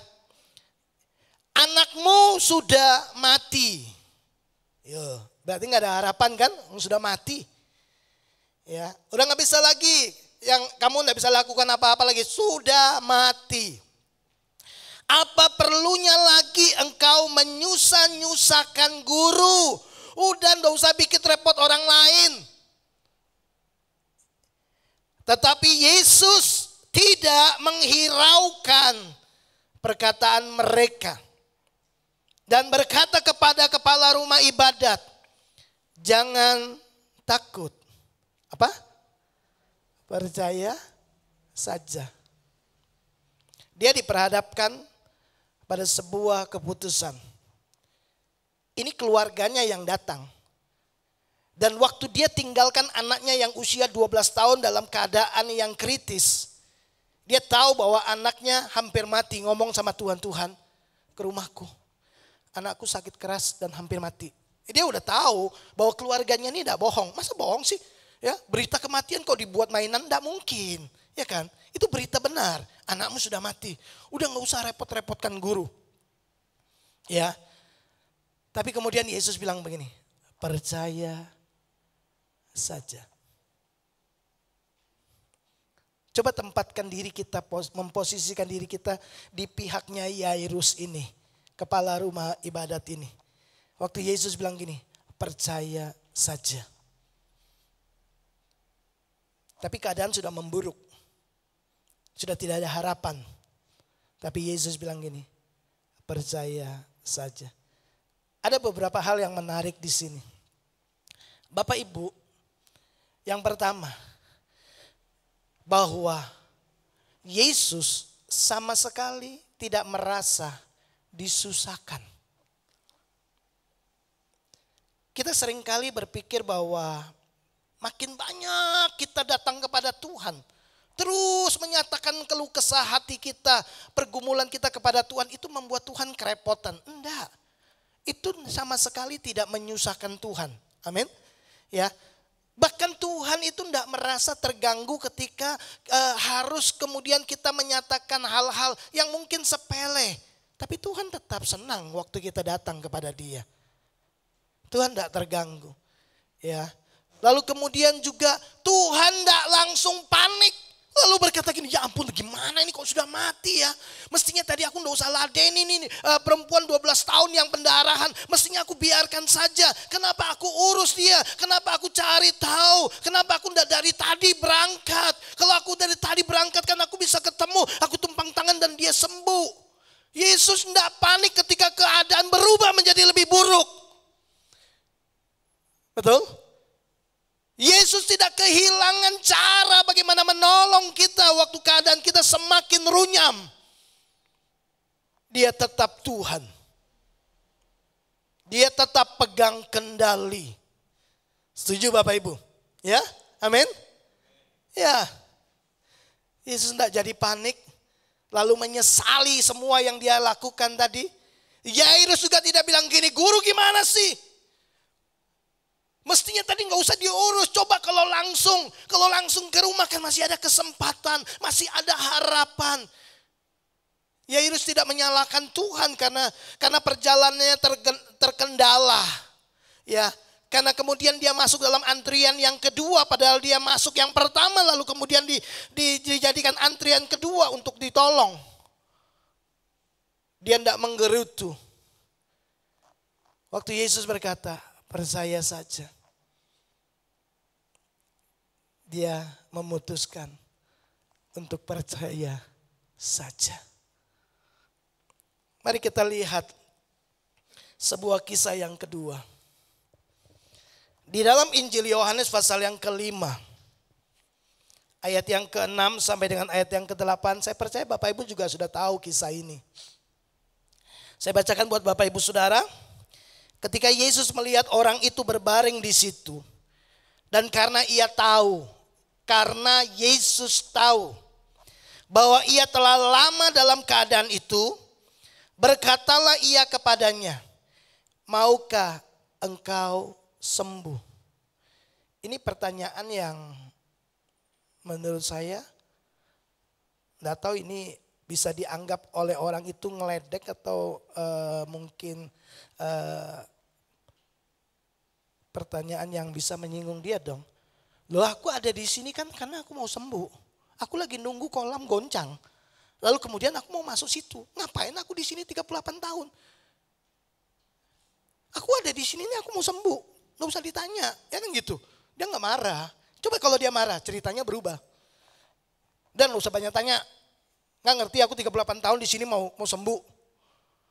anakmu sudah mati. Yo, berarti nggak ada harapan kan? Sudah mati. Ya, udah nggak bisa lagi. Yang kamu nggak bisa lakukan apa-apa lagi. Sudah mati. Apa perlunya lagi engkau menyusah-nyusahkan guru? Udah nggak usah bikin repot orang lain. Tetapi Yesus tidak menghiraukan perkataan mereka. Dan berkata kepada kepala rumah ibadat, jangan takut. Apa? Percaya saja. Dia diperhadapkan pada sebuah keputusan. Ini keluarganya yang datang. Dan waktu dia tinggalkan anaknya yang usia 12 tahun dalam keadaan yang kritis. Dia tahu bahwa anaknya hampir mati, ngomong sama Tuhan, Tuhan ke rumahku. Anakku sakit keras dan hampir mati. Dia udah tahu bahwa keluarganya ini tidak bohong. Masa bohong sih? Ya, berita kematian kok dibuat mainan, tidak mungkin. Ya kan? Itu berita benar. Anakmu sudah mati. Udah gak usah repot-repotkan guru. Ya. Tapi kemudian Yesus bilang begini. Percaya saja. Coba tempatkan diri kita, memposisikan diri kita di pihaknya Yairus ini. Kepala rumah ibadat ini. Waktu Yesus bilang gini, percaya saja. Tapi keadaan sudah memburuk. Sudah tidak ada harapan. Tapi Yesus bilang gini, percaya saja. Ada beberapa hal yang menarik di sini. Bapak Ibu, yang pertama, bahwa Yesus sama sekali tidak merasa disusahkan. Kita seringkali berpikir bahwa makin banyak kita datang kepada Tuhan, terus menyatakan keluh kesah hati kita, pergumulan kita kepada Tuhan, itu membuat Tuhan kerepotan. Enggak, itu sama sekali tidak menyusahkan Tuhan. Amin. Ya, bahkan Tuhan itu enggak merasa terganggu ketika harus kemudian kita menyatakan hal-hal yang mungkin sepele. Tapi Tuhan tetap senang waktu kita datang kepada Dia. Tuhan tidak terganggu. Ya. Lalu kemudian juga Tuhan tidak langsung panik. Lalu berkata gini, ya ampun gimana ini kok sudah mati ya. Mestinya tadi aku tidak usah ladenin ini perempuan 12 tahun yang pendarahan. Mestinya aku biarkan saja. Kenapa aku urus dia? Kenapa aku cari tahu? Kenapa aku tidak dari tadi berangkat? Kalau aku dari tadi berangkat kan aku bisa ketemu. Aku tumpang tangan dan dia sembuh. Yesus tidak panik ketika keadaan berubah menjadi lebih buruk. Betul? Yesus tidak kehilangan cara bagaimana menolong kita waktu keadaan kita semakin runyam. Dia tetap Tuhan. Dia tetap pegang kendali. Setuju Bapak Ibu? Ya, amin? Ya. Yesus tidak jadi panik. Lalu menyesali semua yang dia lakukan tadi. Yairus juga tidak bilang gini, guru gimana sih? Mestinya tadi gak usah diurus, coba kalau langsung ke rumah kan masih ada kesempatan, masih ada harapan. Yairus tidak menyalahkan Tuhan karena perjalanannya terkendala. Ya, Karena kemudian dia masuk dalam antrian yang kedua, padahal dia masuk yang pertama, lalu kemudian dijadikan antrian kedua untuk ditolong. Dia tidak menggerutu. Waktu Yesus berkata, percaya saja. Dia memutuskan untuk percaya saja. Mari kita lihat sebuah kisah yang kedua. Di dalam Injil Yohanes pasal yang kelima, ayat yang ke-6 sampai dengan ayat yang ke-8, saya percaya Bapak Ibu juga sudah tahu kisah ini. Saya bacakan buat Bapak Ibu Saudara. Ketika Yesus melihat orang itu berbaring di situ, dan karena Yesus tahu bahwa ia telah lama dalam keadaan itu, berkatalah ia kepadanya, maukah engkau sembuh? Ini pertanyaan yang menurut saya enggak tahu ini bisa dianggap oleh orang itu ngeledek atau mungkin pertanyaan yang bisa menyinggung dia dong. Loh, aku ada di sini kan karena aku mau sembuh. Aku lagi nunggu kolam goncang. Lalu kemudian aku mau masuk situ. Ngapain aku di sini 38 tahun? Aku ada di sini nih, aku mau sembuh. Nggak usah ditanya, ya kan gitu. Dia nggak marah. Coba kalau dia marah, ceritanya berubah. Dan nggak usah banyak tanya. Nggak ngerti, aku 38 tahun di sini mau sembuh.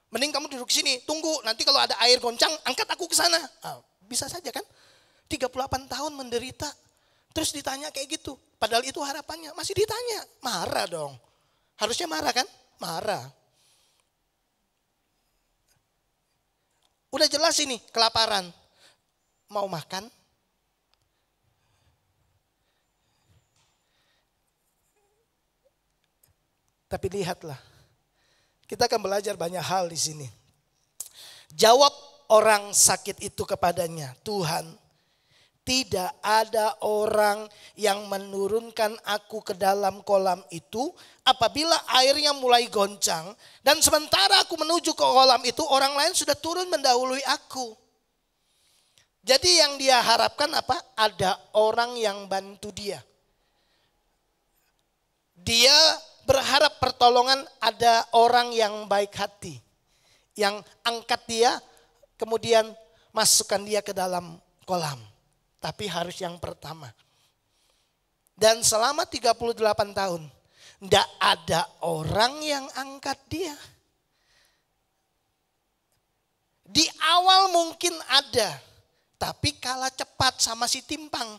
Mending kamu duduk di sini, tunggu. Nanti kalau ada air goncang, angkat aku ke sana. Bisa saja kan? 38 tahun menderita. Terus ditanya kayak gitu. Padahal itu harapannya. Masih ditanya. Marah dong. Harusnya marah kan? Marah. Udah jelas ini kelaparan. Mau makan? Tapi lihatlah. Kita akan belajar banyak hal di sini. Jawab orang sakit itu kepadanya, Tuhan, tidak ada orang yang menurunkan aku ke dalam kolam itu apabila airnya mulai goncang. Dan sementara aku menuju ke kolam itu, orang lain sudah turun mendahului aku. Jadi yang dia harapkan apa? Ada orang yang bantu dia. Dia berharap pertolongan ada orang yang baik hati. Yang angkat dia, kemudian masukkan dia ke dalam kolam. Tapi harus yang pertama. Dan selama 38 tahun, tidak ada orang yang angkat dia. Di awal mungkin ada, tapi kalah cepat sama si timpang.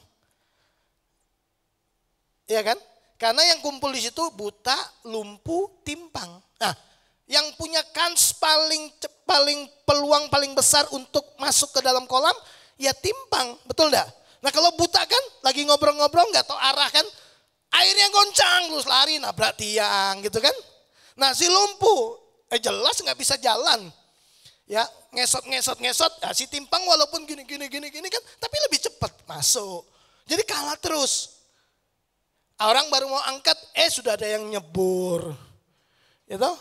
Ya kan? Karena yang kumpul di situ buta, lumpuh, timpang. Nah, yang punya kans paling peluang paling besar untuk masuk ke dalam kolam, ya timpang, betul enggak? Nah kalau buta kan, lagi ngobrol-ngobrol nggak tahu arah kan, airnya goncang terus lari nabrak tiang gitu kan. Nah si lumpuh, jelas nggak bisa jalan, ya ngesot, ya, si timpang walaupun gini kan, tapi lebih cepat masuk. Jadi kalah terus. Orang baru mau angkat, sudah ada yang nyebur, gitu.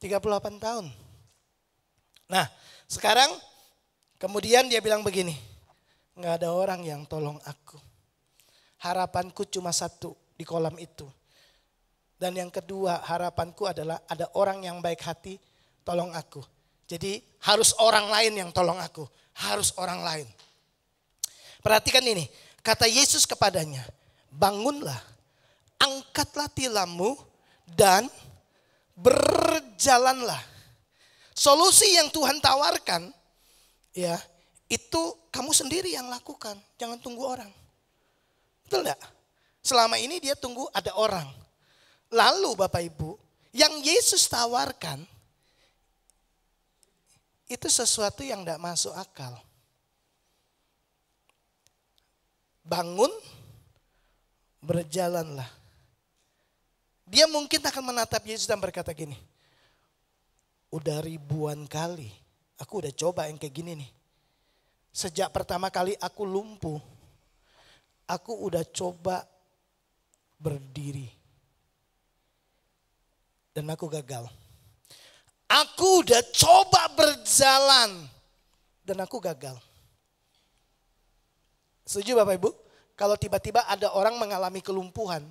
38 tahun. Nah sekarang kemudian dia bilang begini, nggak ada orang yang tolong aku. Harapanku cuma satu di kolam itu. Dan yang kedua harapanku adalah ada orang yang baik hati tolong aku. Jadi harus orang lain yang tolong aku. Harus orang lain. Perhatikan ini, kata Yesus kepadanya, bangunlah, angkatlah tilammu dan berjalanlah. Solusi yang Tuhan tawarkan, ya itu kamu sendiri yang lakukan, jangan tunggu orang. Betul enggak? Selama ini dia tunggu ada orang. Lalu Bapak Ibu, yang Yesus tawarkan itu sesuatu yang enggak masuk akal. Bangun, berjalanlah. Dia mungkin akan menatap Yesus dan berkata gini, udah ribuan kali aku udah coba yang kayak gini nih. Sejak pertama kali aku lumpuh, aku udah coba berdiri. Dan aku gagal. Aku udah coba berjalan dan aku gagal. Setuju Bapak Ibu? Kalau tiba-tiba ada orang mengalami kelumpuhan,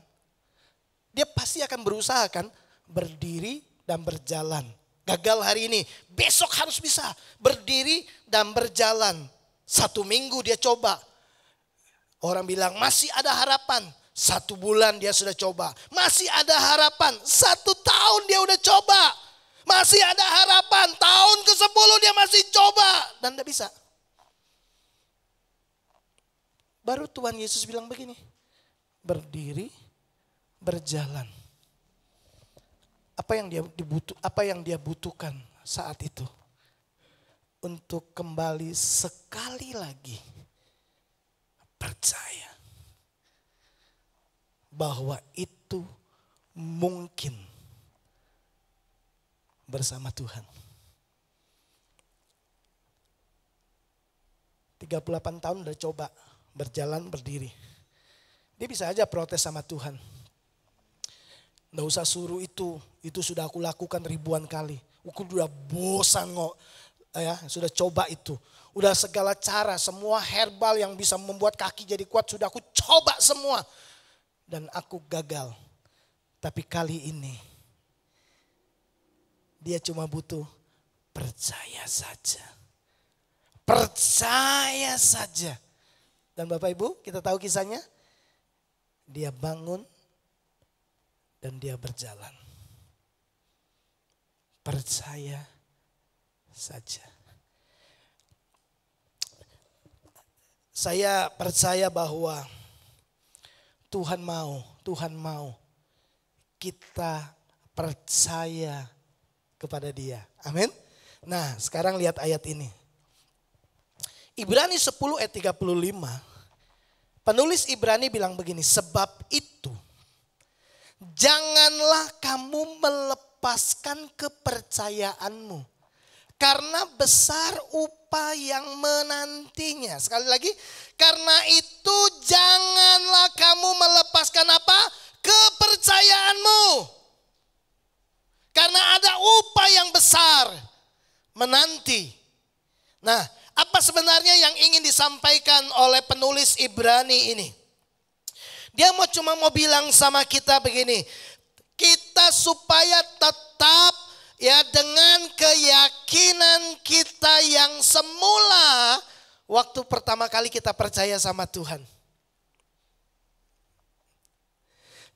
dia pasti akan berusaha kan berdiri dan berjalan. Gagal hari ini, besok harus bisa berdiri dan berjalan. 1 minggu dia coba. Orang bilang masih ada harapan. 1 bulan dia sudah coba. Masih ada harapan. 1 tahun dia udah coba. Masih ada harapan. Tahun ke-10 dia masih coba. Dan tidak bisa. Baru Tuhan Yesus bilang begini. Berdiri, berjalan. Apa yang dia butuhkan saat itu? Untuk kembali sekali lagi percaya bahwa itu mungkin bersama Tuhan. 38 tahun udah coba berjalan berdiri. Dia bisa aja protes sama Tuhan. Nggak usah suruh itu sudah aku lakukan ribuan kali. Aku udah bosan kok. Ya, sudah coba itu. Udah segala cara, semua herbal yang bisa membuat kaki jadi kuat sudah aku coba semua. Dan aku gagal. Tapi kali ini dia cuma butuh percaya saja. Percaya saja. Dan Bapak Ibu, kita tahu kisahnya. Dia bangun dan dia berjalan. Percaya saja. Saya percaya bahwa Tuhan mau kita percaya kepada Dia. Amin. Nah, sekarang lihat ayat ini. Ibrani 10 ayat 35. Penulis Ibrani bilang begini, sebab itu janganlah kamu melepaskan kepercayaanmu, karena besar upah yang menantinya. Sekali lagi, karena itu janganlah kamu melepaskan apa? Kepercayaanmu. Karena ada upah yang besar menanti. Nah, apa sebenarnya yang ingin disampaikan oleh penulis Ibrani ini? Dia cuma mau bilang sama kita begini, kita supaya tetap ya dengan keyakinan kita yang semula waktu pertama kali kita percaya sama Tuhan.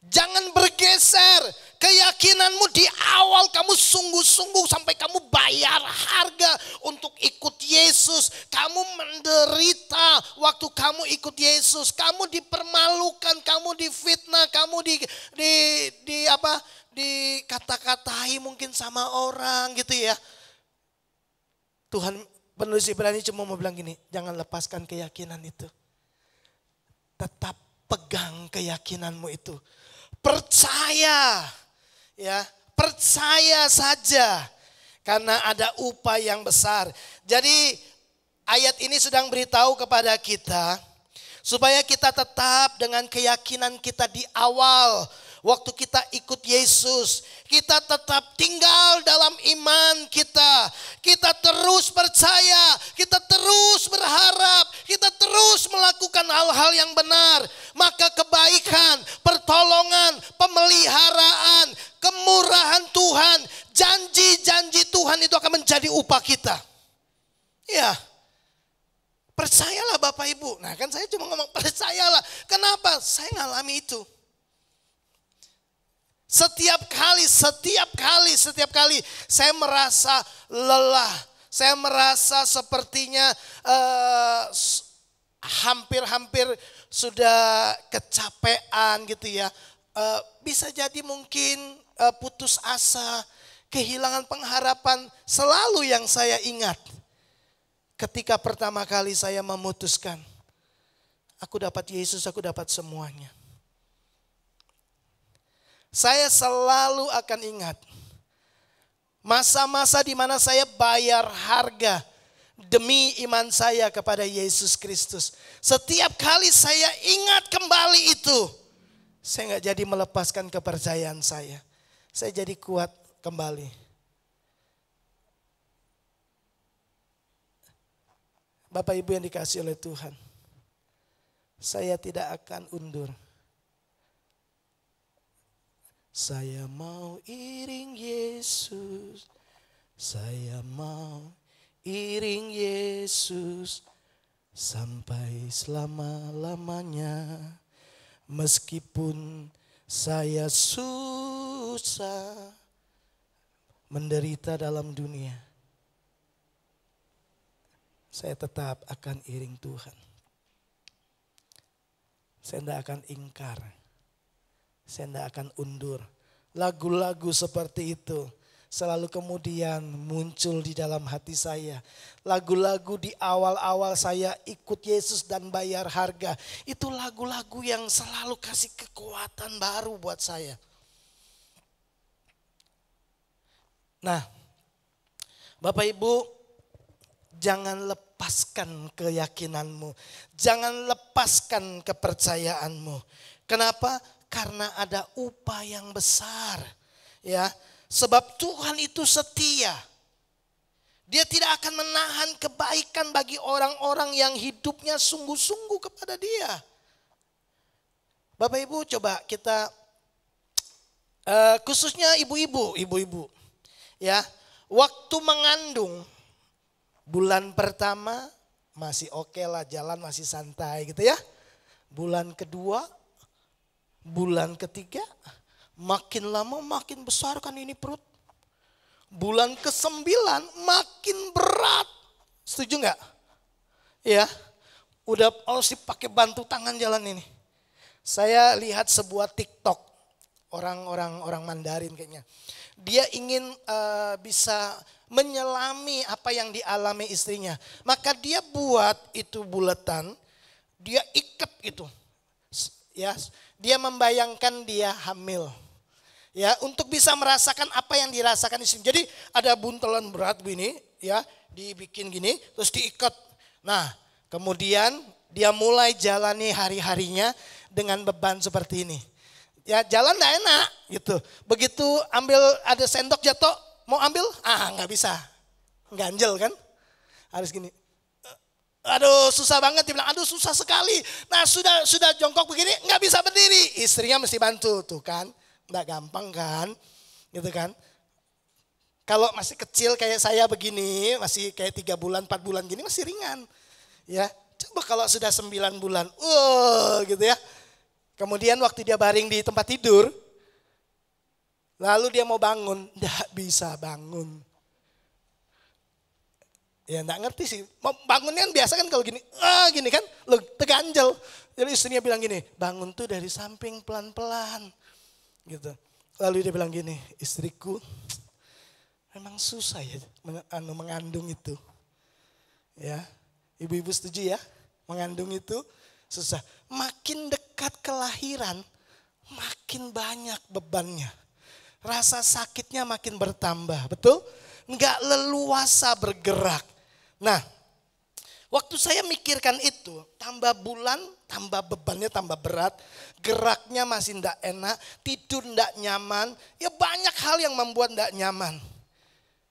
Jangan bergeser keyakinanmu di awal, kamu sungguh-sungguh sampai kamu bayar harga untuk ikut Yesus. Kamu menderita waktu kamu ikut Yesus. Kamu dipermalukan, kamu difitnah, kamu dikata-katai mungkin sama orang gitu ya. Tuhan, penulis Ibrani cuma mau bilang gini, jangan lepaskan keyakinan itu. Tetap pegang keyakinanmu itu. Percaya, ya, percaya saja karena ada upah yang besar. Jadi ayat ini sedang beritahu kepada kita supaya kita tetap dengan keyakinan kita di awal. Waktu kita ikut Yesus, kita tetap tinggal dalam iman kita. Kita terus percaya, kita terus berharap, kita terus melakukan hal-hal yang benar. Maka kebaikan, pertolongan, pemeliharaan, kemurahan Tuhan, janji-janji Tuhan itu akan menjadi upah kita. Ya, percayalah Bapak Ibu. Nah kan saya cuma ngomong percayalah. Kenapa? Saya ngalami itu. Setiap kali saya merasa lelah. Saya merasa sepertinya hampir sudah kecapean gitu ya. Bisa jadi mungkin putus asa, kehilangan pengharapan. Selalu yang saya ingat ketika pertama kali saya memutuskan, aku dapat Yesus, aku dapat semuanya. Saya selalu akan ingat masa-masa di mana saya bayar harga demi iman saya kepada Yesus Kristus. Setiap kali saya ingat kembali itu, saya nggak jadi melepaskan kepercayaan saya. Saya jadi kuat kembali. Bapak Ibu yang dikasihi oleh Tuhan, saya tidak akan undur. Saya mau iring Yesus, saya mau iring Yesus sampai selama-lamanya. Meskipun saya susah menderita dalam dunia, saya tetap akan iring Tuhan. Saya tidak akan ingkar. Saya tidak akan undur. Lagu-lagu seperti itu selalu kemudian muncul di dalam hati saya. Lagu-lagu di awal-awal saya ikut Yesus dan bayar harga. Itu lagu-lagu yang selalu kasih kekuatan baru buat saya. Nah, Bapak Ibu, jangan lepaskan keyakinanmu. Jangan lepaskan kepercayaanmu. Kenapa? Karena ada upah yang besar. Ya, sebab Tuhan itu setia. Dia tidak akan menahan kebaikan bagi orang-orang yang hidupnya sungguh-sungguh kepada Dia. Bapak Ibu, coba kita khususnya ibu-ibu. Ya, waktu mengandung bulan pertama masih oke lah, jalan masih santai gitu ya. Bulan kedua, bulan ketiga, makin lama makin besar kan ini perut. Bulan ke-9 makin berat. Setuju nggak? Ya, udah harus dipakai bantu tangan jalan ini. Saya lihat sebuah TikTok orang Mandarin kayaknya. Dia ingin bisa menyelami apa yang dialami istrinya. Maka dia buat itu bulatan, dia ikat itu. Ya, dia membayangkan dia hamil. Ya, untuk bisa merasakan apa yang dirasakan istrinya. Jadi ada buntelan berat begini, ya, dibikin gini, terus diikat. Nah, kemudian dia mulai jalani hari-harinya dengan beban seperti ini. Ya, jalan gak enak gitu. Begitu ambil ada sendok jatuh, mau ambil, nggak bisa. Ganjel kan. Harus gini. Aduh susah banget, dia bilang aduh susah sekali. Nah sudah jongkok begini nggak bisa berdiri. Istrinya mesti bantu tuh kan. Nggak gampang kan. Gitu kan. Kalau masih kecil kayak saya begini, masih kayak 3 bulan, 4 bulan gini masih ringan. Ya, coba kalau sudah 9 bulan, gitu ya. Kemudian waktu dia baring di tempat tidur, lalu dia mau bangun, enggak bisa bangun. Ya enggak ngerti sih, mau bangunnya kan biasa kan kalau gini, gini kan, lo terganjel. Jadi istrinya bilang gini, bangun tuh dari samping pelan-pelan. Gitu. Lalu dia bilang gini, istriku memang susah ya mengandung itu. Ya, ibu-ibu setuju ya, mengandung itu susah. Makin dekat kelahiran, makin banyak bebannya. Rasa sakitnya makin bertambah, betul? Enggak leluasa bergerak. Nah, waktu saya mikirkan itu, tambah bulan, tambah bebannya tambah berat. Geraknya masih enggak enak, tidur enggak nyaman. Ya banyak hal yang membuat enggak nyaman.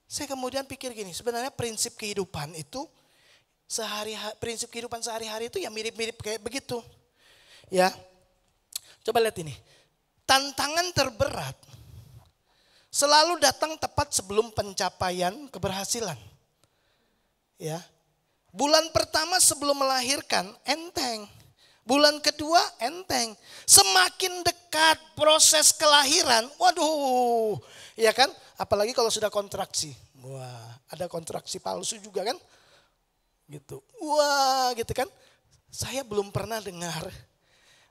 Saya kemudian pikir gini, sebenarnya prinsip kehidupan itu, prinsip kehidupan sehari-hari itu ya mirip-mirip kayak begitu. Ya, coba lihat ini. Tantangan terberat selalu datang tepat sebelum pencapaian keberhasilan. Ya, bulan pertama sebelum melahirkan enteng. Bulan kedua enteng. Semakin dekat proses kelahiran, waduh, ya kan? Apalagi kalau sudah kontraksi. Wah, ada kontraksi palsu juga kan? Gitu. Wah, gitu kan? Saya belum pernah dengar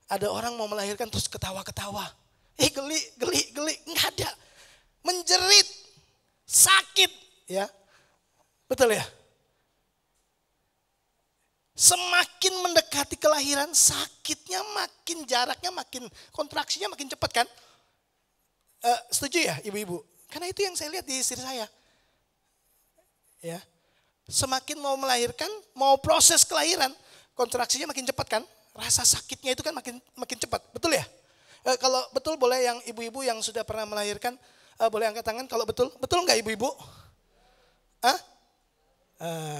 ada orang mau melahirkan terus ketawa-ketawa. Geli, enggak ada. Menjerit, sakit, ya. Betul ya? Semakin mendekati kelahiran, sakitnya makin, jaraknya makin, kontraksinya makin cepat kan? Setuju ya ibu-ibu? Karena itu yang saya lihat di istri saya. Ya. Semakin mau melahirkan, mau proses kelahiran, kontraksinya makin cepat kan? Rasa sakitnya itu kan makin cepat, betul ya? Kalau betul boleh yang ibu-ibu yang sudah pernah melahirkan, boleh angkat tangan kalau betul. Betul nggak ibu-ibu?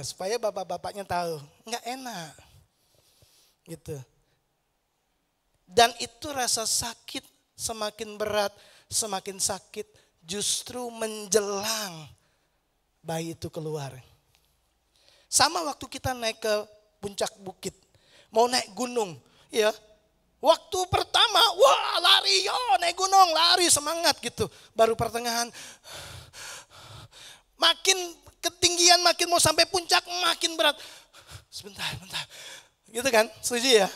Supaya bapak-bapaknya tahu, nggak enak. Gitu. Dan itu rasa sakit semakin berat, semakin sakit justru menjelang bayi itu keluar. Sama waktu kita naik ke puncak bukit, mau naik gunung, ya. Waktu pertama, wah lari, naik gunung, lari semangat gitu. Baru pertengahan, makin ketinggian, makin mau sampai puncak, makin berat. Sebentar. Gitu kan, setuju ya?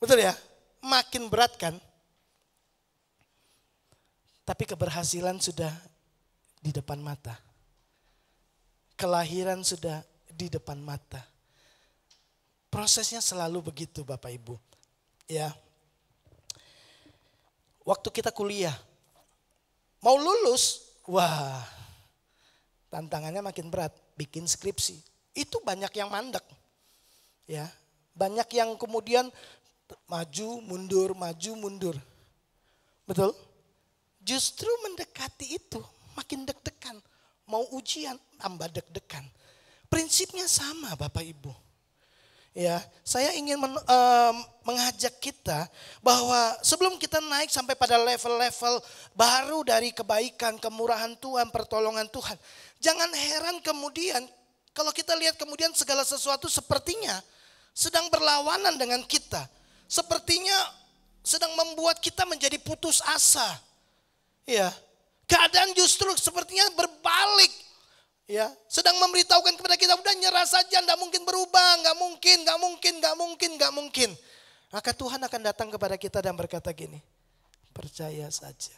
Betul ya? Makin berat kan? Tapi keberhasilan sudah di depan mata. Kelahiran sudah di depan mata. Prosesnya selalu begitu Bapak Ibu. Ya. Waktu kita kuliah, mau lulus, wah tantangannya makin berat, bikin skripsi. Itu banyak yang mandek. Ya, banyak yang kemudian maju mundur. Betul? Justru mendekati itu makin deg-degan. Mau ujian tambah deg-degan. Prinsipnya sama Bapak Ibu. Ya, saya ingin mengajak kita bahwa sebelum kita naik sampai pada level-level baru dari kebaikan, kemurahan Tuhan, pertolongan Tuhan. Jangan heran kemudian kalau kita lihat kemudian segala sesuatu sepertinya sedang berlawanan dengan kita. Sepertinya sedang membuat kita menjadi putus asa. Ya, keadaan justru sepertinya berbalik. Ya, sedang memberitahukan kepada kita udah nyerah saja, enggak mungkin berubah, enggak mungkin. Maka Tuhan akan datang kepada kita dan berkata gini, percaya saja.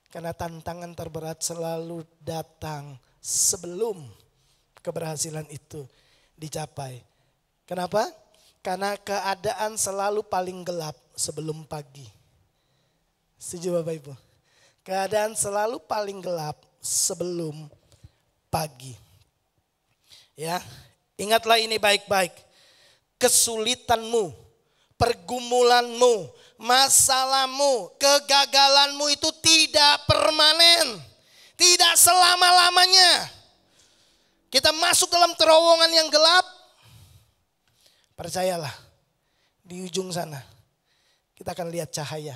Karena tantangan terberat selalu datang sebelum keberhasilan itu dicapai. Kenapa? Karena keadaan selalu paling gelap sebelum pagi. Setuju Bapak Ibu? Keadaan selalu paling gelap sebelum pagi. Ya, ingatlah ini baik-baik. Kesulitanmu, pergumulanmu, masalahmu, kegagalanmu itu tidak permanen. Tidak selama-lamanya. Kita masuk dalam terowongan yang gelap. Percayalah, di ujung sana kita akan lihat cahaya.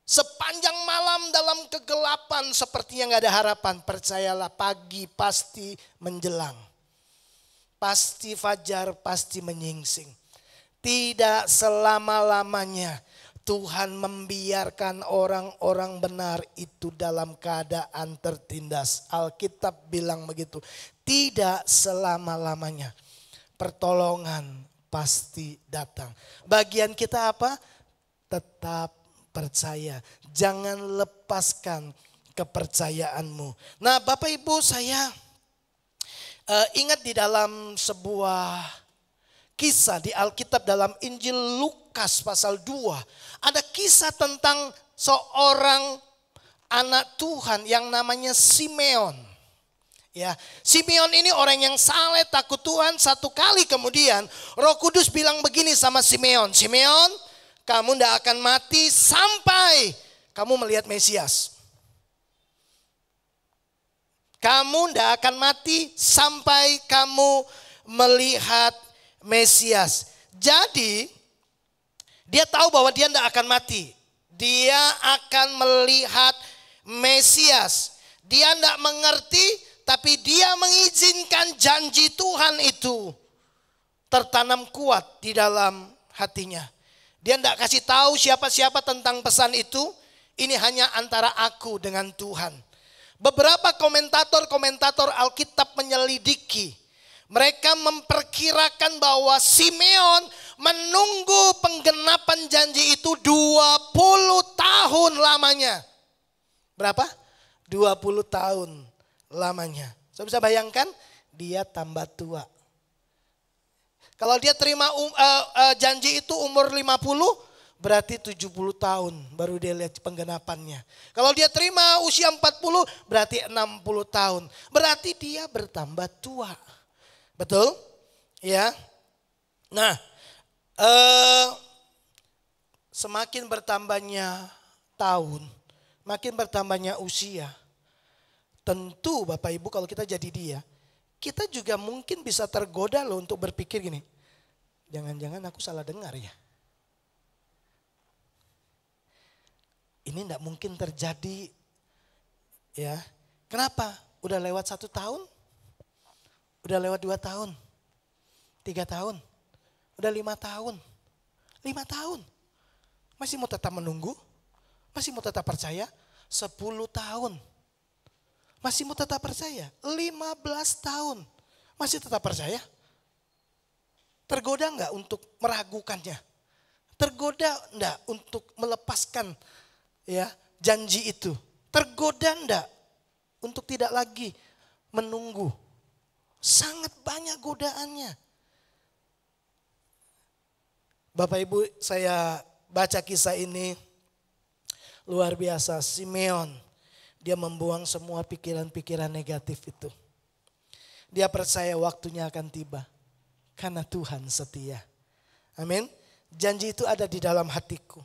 Sepanjang malam dalam kegelapan sepertinya gak ada harapan. Percayalah, pagi pasti menjelang. Pasti fajar, pasti menyingsing. Tidak selama-lamanya Tuhan membiarkan orang-orang benar itu dalam keadaan tertindas. Alkitab bilang begitu. Tidak selama-lamanya. Pertolongan pasti datang. Bagian kita apa? Tetap percaya. Jangan lepaskan kepercayaanmu. Nah Bapak Ibu, saya ingat di dalam sebuah kisah di Alkitab dalam Injil Lukas pasal 2. Ada kisah tentang seorang anak Tuhan yang namanya Simeon. Ya, Simeon ini orang yang saleh, takut Tuhan. Satu kali kemudian Roh Kudus bilang begini sama Simeon. Simeon, kamu tidak akan mati sampai kamu melihat Mesias. Kamu tidak akan mati sampai kamu melihat Mesias. Jadi dia tahu bahwa dia tidak akan mati. Dia akan melihat Mesias. Dia tidak mengerti, tapi dia mengizinkan janji Tuhan itu tertanam kuat di dalam hatinya. Dia tidak kasih tahu siapa-siapa tentang pesan itu. Ini hanya antara aku dengan Tuhan. Beberapa komentator Alkitab menyelidiki. Mereka memperkirakan bahwa Simeon menunggu penggenapan janji itu 20 tahun lamanya. Berapa? 20 tahun lamanya. Saya bisa bayangkan dia tambah tua. Kalau dia terima janji itu umur 50, berarti 70 tahun baru dia lihat penggenapannya. Kalau dia terima usia 40, berarti 60 tahun. Berarti dia bertambah tua. Betul? Ya. Nah, semakin bertambahnya tahun, makin bertambahnya usia. Tentu Bapak Ibu kalau kita jadi dia, Kita juga mungkin bisa tergoda loh untuk berpikir gini, jangan-jangan aku salah dengar ya. Ini enggak mungkin terjadi ya. Kenapa? Udah lewat 1 tahun, udah lewat 2 tahun, 3 tahun, udah 5 tahun, 5 tahun. Masih mau tetap menunggu? Masih mau tetap percaya? 10 tahun. Masih mau tetap percaya? 15 tahun. Masih tetap percaya? Tergoda enggak untuk meragukannya? Tergoda enggak untuk melepaskan ya janji itu? Tergoda enggak untuk tidak lagi menunggu? Sangat banyak godaannya. Bapak Ibu, saya baca kisah ini luar biasa. Simeon, dia membuang semua pikiran-pikiran negatif itu. Dia percaya waktunya akan tiba karena Tuhan setia. Amin. Janji itu ada di dalam hatiku.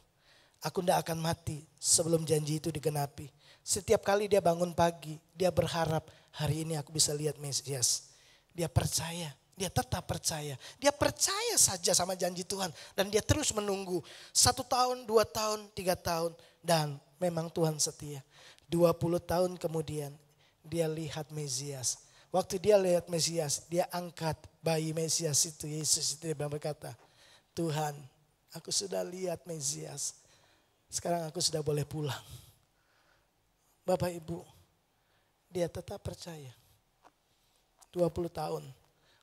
Aku tidak akan mati sebelum janji itu digenapi. Setiap kali dia bangun pagi, dia berharap hari ini aku bisa lihat Mesias. Dia percaya, dia tetap percaya. Dia percaya saja sama janji Tuhan. Dan dia terus menunggu 1 tahun, 2 tahun, 3 tahun. Dan memang Tuhan setia. 20 tahun kemudian dia lihat Mesias. Waktu dia lihat Mesias, dia angkat bayi Mesias itu, Yesus itu, dia berkata, Tuhan, aku sudah lihat Mesias. Sekarang aku sudah boleh pulang. Bapak Ibu, dia tetap percaya. 20 tahun.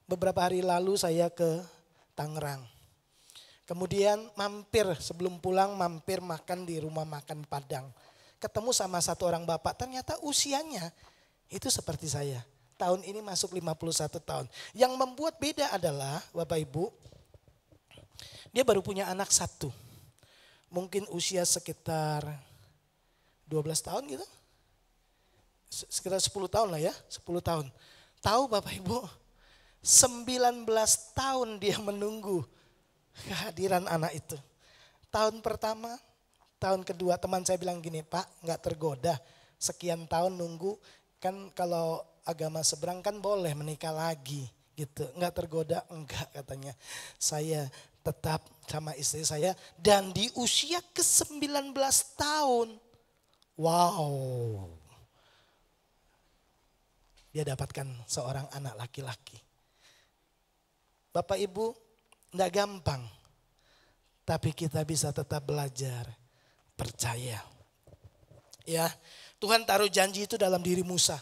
Beberapa hari lalu saya ke Tangerang. Kemudian mampir, sebelum pulang mampir makan di rumah makan Padang. Ketemu sama satu orang bapak, ternyata usianya itu seperti saya. Tahun ini masuk 51 tahun. Yang membuat beda adalah Bapak Ibu, dia baru punya anak 1. Mungkin usia sekitar 12 tahun gitu. Sekitar 10 tahun lah ya, 10 tahun. Tahu Bapak Ibu, 19 tahun dia menunggu kehadiran anak itu. Tahun pertama, tahun kedua teman saya bilang gini, Pak gak tergoda sekian tahun nunggu. Kan kalau agama seberang kan boleh menikah lagi gitu. Enggak tergoda? Enggak katanya. Saya tetap sama istri saya dan di usia ke-19 tahun. Wow. Dia dapatkan seorang anak laki-laki. Bapak Ibu, enggak gampang. Tapi kita bisa tetap belajar, percaya. Ya, Tuhan taruh janji itu dalam diri Musa.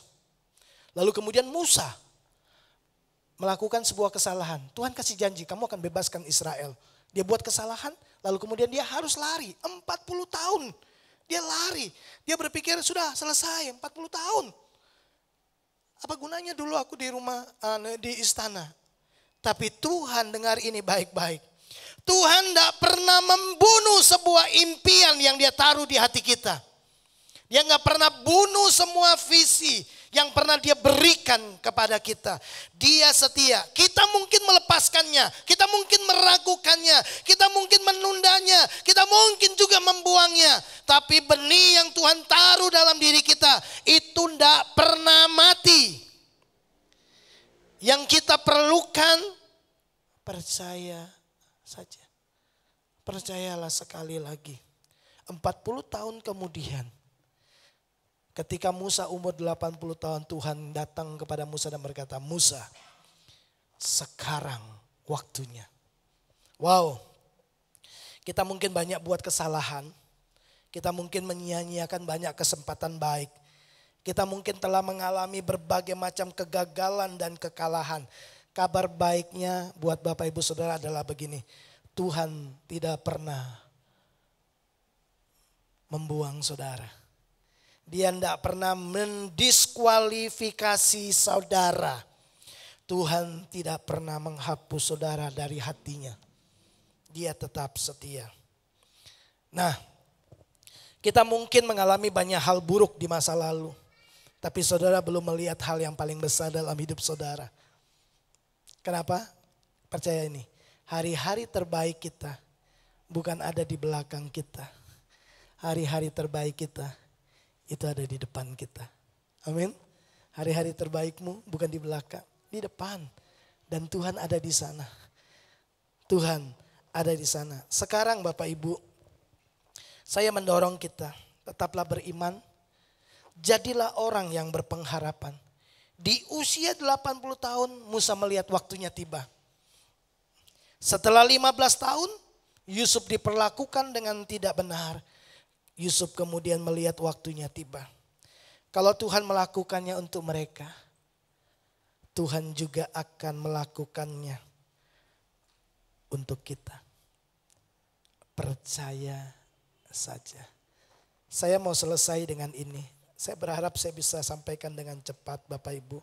Lalu kemudian Musa melakukan sebuah kesalahan. Tuhan kasih janji, kamu akan bebaskan Israel. Dia buat kesalahan, lalu kemudian dia harus lari. 40 tahun dia lari. Dia berpikir sudah selesai 40 tahun. Apa gunanya dulu aku di rumah, di istana. Tapi Tuhan dengar ini baik-baik. Tuhan tidak pernah membunuh sebuah impian yang dia taruh di hati kita. Dia nggak pernah bunuh semua visi yang pernah dia berikan kepada kita. Dia setia. Kita mungkin melepaskannya. Kita mungkin meragukannya. Kita mungkin menundanya. Kita mungkin juga membuangnya. Tapi benih yang Tuhan taruh dalam diri kita itu tidak pernah mati. Yang kita perlukan percaya saja. Percayalah sekali lagi. 40 tahun kemudian, ketika Musa umur 80 tahun, Tuhan datang kepada Musa dan berkata, Musa, sekarang waktunya. Wow, kita mungkin banyak buat kesalahan. Kita mungkin menyia-nyiakan banyak kesempatan baik. Kita mungkin telah mengalami berbagai macam kegagalan dan kekalahan. Kabar baiknya buat Bapak Ibu Saudara adalah begini. Tuhan tidak pernah membuang saudara. Dia tidak pernah mendiskualifikasi saudara. Tuhan tidak pernah menghapus saudara dari hatinya. Dia tetap setia. Nah, kita mungkin mengalami banyak hal buruk di masa lalu. Tapi saudara belum melihat hal yang paling besar dalam hidup saudara. Kenapa? Percaya ini. Hari-hari terbaik kita bukan ada di belakang kita. Hari-hari terbaik kita itu ada di depan kita. Amin. Hari-hari terbaikmu bukan di belakang, di depan. Dan Tuhan ada di sana. Tuhan ada di sana. Sekarang Bapak Ibu, saya mendorong kita, tetaplah beriman. Jadilah orang yang berpengharapan. Di usia 80 tahun Musa melihat waktunya tiba. Setelah 15 tahun Yusuf diperlakukan dengan tidak benar. Yusuf kemudian melihat waktunya tiba. Kalau Tuhan melakukannya untuk mereka, Tuhan juga akan melakukannya untuk kita. Percaya saja. Saya mau selesai dengan ini. Saya berharap saya bisa sampaikan dengan cepat Bapak Ibu.